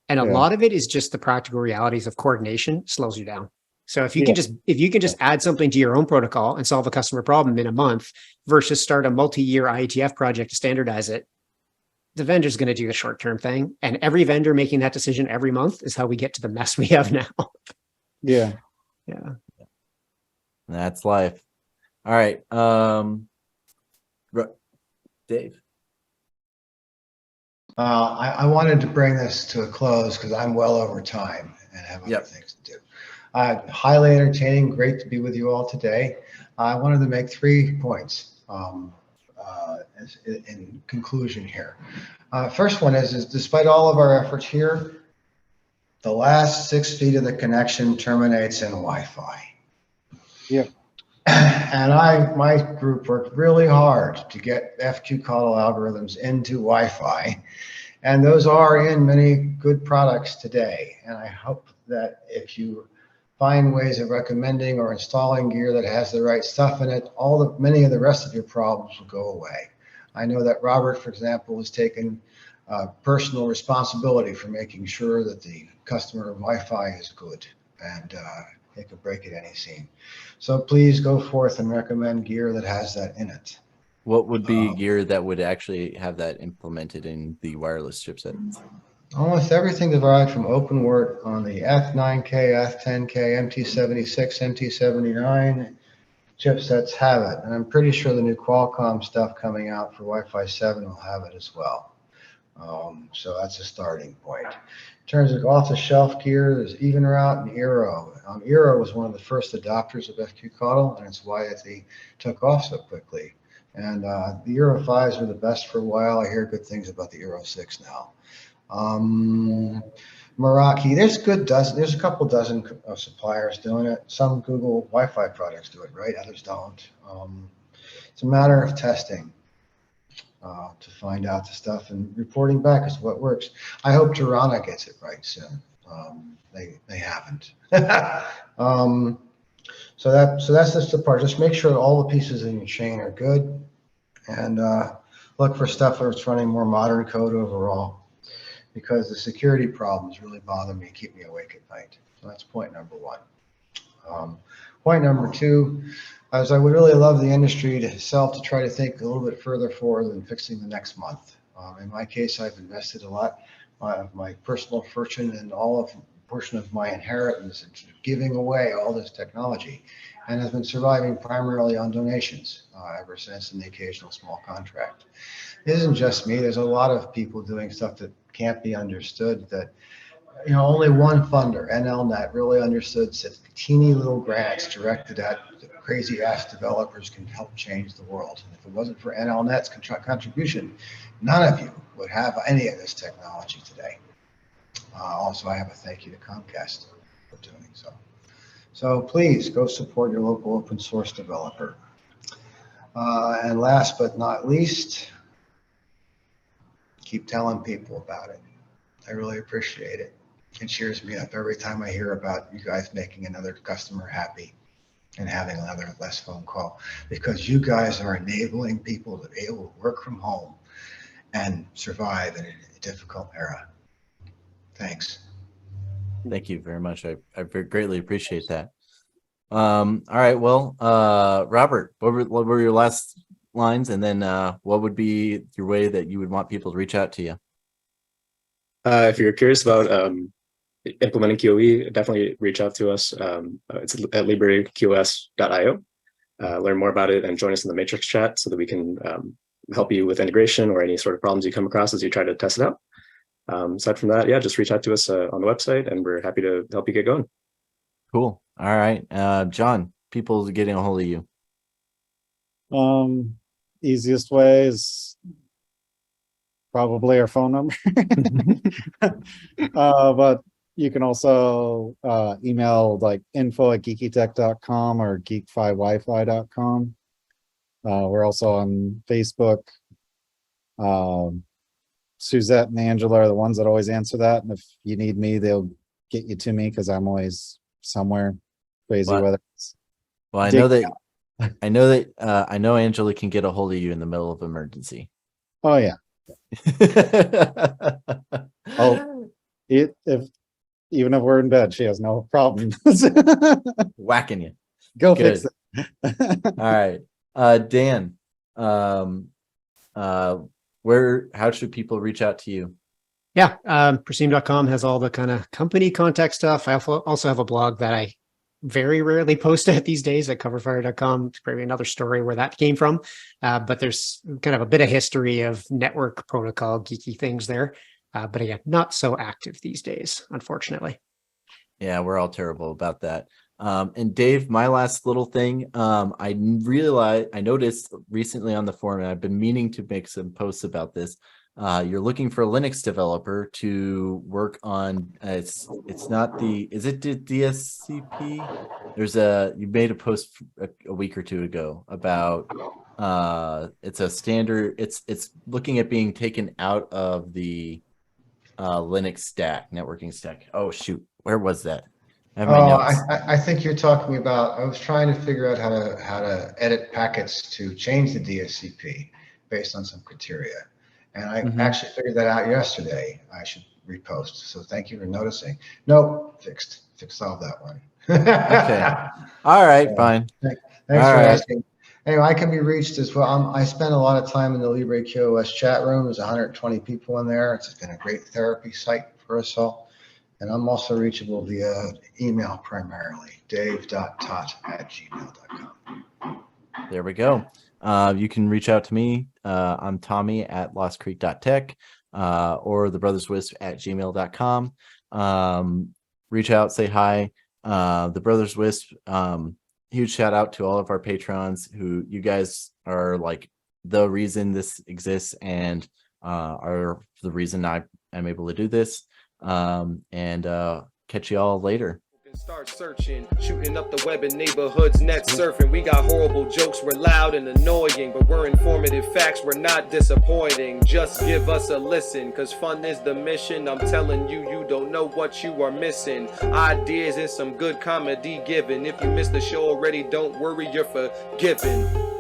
And a lot of it is just the practical realities of coordination slows you down. So if you can just add something to your own protocol and solve a customer problem in a month versus start a multi-year IETF project to standardize it, the vendor's going to do the short-term thing. And every vendor making that decision every month is how we get to the mess we have now. Yeah. Yeah. That's life. All right. Dave. I wanted to bring this to a close because I'm well over time and have other things to do. Highly entertaining, great to be with you all today. I wanted to make 3 points in conclusion here. First one is despite all of our efforts here, the last 6 feet of the connection terminates in Wi-Fi. Yeah. And my group worked really hard to get FQ call algorithms into Wi-Fi. And those are in many good products today. And I hope that if you find ways of recommending or installing gear that has the right stuff in it, many of the rest of your problems will go away. I know that Robert, for example, has taken personal responsibility for making sure that the customer Wi-Fi is good, and they could break at any seam. So please go forth and recommend gear that has that in it. What would be gear that would actually have that implemented in the wireless chipset? Almost everything derived from OpenWrt on the F9K, F10K, MT76, MT79 chipsets have it. And I'm pretty sure the new Qualcomm stuff coming out for Wi-Fi 7 will have it as well. So that's a starting point. In terms of off-the-shelf gear, there's EvenRoute and Eero. Eero was one of the first adopters of FQCODL, and it's why they took off so quickly. And the Eero 5s were the best for a while. I hear good things about the Eero 6 now. Meraki, there's a couple dozen suppliers doing it. Some Google Wi-Fi products do it, right? Others don't. It's a matter of testing to find out the stuff and reporting back is what works. I hope Tirana gets it right soon. They haven't. So that's just the part. Just make sure that all the pieces in your chain are good, and look for stuff that's running more modern code overall, because the security problems really bother me, keep me awake at night. So that's point number 1. Point number 2, as I would really love the industry to try to think a little bit further forward than fixing the next month. In my case, I've invested a lot of my personal fortune and portion of my inheritance into giving away all this technology, and has been surviving primarily on donations ever since, and the occasional small contract. It isn't just me. There's a lot of people doing stuff that can't be understood, that only one funder, NLNet, really understood that teeny little grants directed at crazy ass developers can help change the world. And if it wasn't for NLNet's contribution, none of you would have any of this technology today. Also, I have a thank you to Comcast for doing so. So please go support your local open source developer. And last but not least, keep telling people about it. I really appreciate it. It cheers me up every time I hear about you guys making another customer happy and having another less phone call, because you guys are enabling people to be able to work from home and survive in a difficult era. Thanks. Thank you very much. I greatly appreciate that. All right. Well, Robert, what were your last lines? And then what would be your way that you would want people to reach out to you? If you're curious about implementing QoE, definitely reach out to us. It's at libraryqos.io. Learn more about it and join us in the Matrix chat so that we can help you with integration or any sort of problems you come across as you try to test it out. Aside from that, yeah, just reach out to us on the website, and we're happy to help you get going. Cool. All right. John, people getting a hold of you. Easiest way is probably our phone number. But you can also email like info@geekytech.com or geek5wifi.com. We're also on Facebook. Suzette and Angela are the ones that always answer that. And if you need me, they'll get you to me because I'm always somewhere crazy weather. Well, I know Angela can get a hold of you in the middle of emergency. Oh yeah. Even if we're in bed, she has no problem whacking you. Go Good. fix it. All right. Dan, how should people reach out to you? Yeah, Presume.com has all the kind of company contact stuff. I also have a blog that I very rarely post at these days at coverfire.com. It's probably another story where that came from. But there's kind of a bit of history of network protocol geeky things there. But again, not so active these days, unfortunately. Yeah, we're all terrible about that. And Dave, my last little thing, I noticed recently on the forum, and I've been meaning to make some posts about this. You're looking for a Linux developer to work on, is it the DSCP? You made a post a week or two ago about, it's a standard, it's looking at being taken out of the Linux stack, networking stack. Oh shoot, where was that? I have my notes. I think you're talking about, I was trying to figure out how to edit packets to change the DSCP based on some criteria. And I actually figured that out yesterday. I should repost. So thank you for noticing. Nope, solved that one. Okay. All right, fine. Thanks for asking. Anyway, I can be reached as well. I spend a lot of time in the Libre QoS chat room. There's 120 people in there. It's been a great therapy site for us all. And I'm also reachable via email primarily, dave.taht@gmail.com. There we go. You can reach out to me. I'm Tommy at lostcreek.tech or thebrotherswisp@gmail.com. Reach out, say hi. The Brothers Wisp, huge shout out to all of our patrons who you guys are like the reason this exists and are the reason I'm able to do this. Catch you all later. Start searching, shooting up the web in neighborhoods, net surfing. We got horrible jokes, we're loud and annoying, but we're informative facts, we're not disappointing. Just give us a listen, cause fun is the mission. I'm telling you, you don't know what you are missing. Ideas and some good comedy given. If you missed the show already, don't worry, you're forgiven.